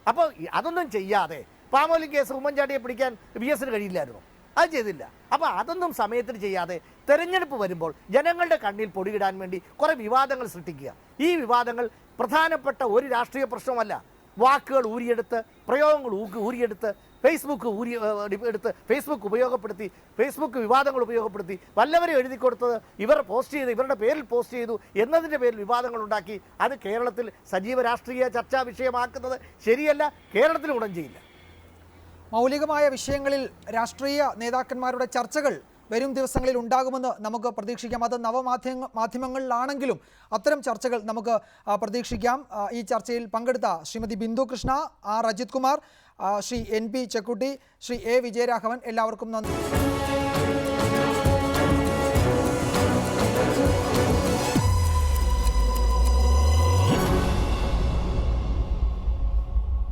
അപ്പോൾ അതൊന്നും ചെയ്യാതെ പാമോലിൻ കേസ് ഉമ്മൻചാണ്ടിയെ പിടിക്കാൻ VSന് കഴിയില്ലായിരുന്നു. അത് ചെയ്തില്ല. അപ്പോൾ അതൊന്നും സമയത്തിന് ചെയ്യാതെ തെരഞ്ഞെടുപ്പ് വരുമ്പോൾ ജനങ്ങളുടെ കണ്ണിൽ പൊടിയിടാൻ വേണ്ടി കുറേ വിവാദങ്ങൾ സൃഷ്ടിക്കുക. ഈ വിവാദങ്ങൾ പ്രധാനപ്പെട്ട ഒരു രാഷ്ട്രീയ പ്രശ്നമല്ല. വാക്കുകൾ ഊരിയെടുത്ത്, പ്രയോഗങ്ങൾ ഊരിയെടുത്ത്, ഫേസ്ബുക്ക് ഫേസ്ബുക്ക് ഉപയോഗപ്പെടുത്തി, ഫേസ്ബുക്ക് വിവാദങ്ങൾ ഉപയോഗപ്പെടുത്തി, വല്ലവരും എഴുതി കൊടുത്തത് ഇവർ പോസ്റ്റ് ചെയ്ത് ഇവരുടെ പേരിൽ പോസ്റ്റ് ചെയ്തു എന്നതിൻ്റെ പേരിൽ വിവാദങ്ങൾ ഉണ്ടാക്കി അത് കേരളത്തിൽ സജീവ രാഷ്ട്രീയ ചർച്ചാ വിഷയമാക്കുന്നത് ശരിയല്ല. കേരളത്തിൽ ഗുണം ചെയ്യില്ല. മൗലികമായ വിഷയങ്ങളിൽ രാഷ്ട്രീയ നേതാക്കന്മാരുടെ ചർച്ചകൾ വരും ദിവസങ്ങളിൽ ഉണ്ടാകുമെന്ന് നമുക്ക് പ്രതീക്ഷിക്കാം. അത് മാധ്യമങ്ങളിലാണെങ്കിലും അത്തരം ചർച്ചകൾ നമുക്ക് പ്രതീക്ഷിക്കാം. ഈ ചർച്ചയിൽ പങ്കെടുത്ത ശ്രീമതി ബിന്ദു കൃഷ്ണ, രജിത് കുമാർ, ശ്രീ NP ചെക്കുട്ടി, ശ്രീ A വിജയരാഘവൻ, എല്ലാവർക്കും നന്ദി.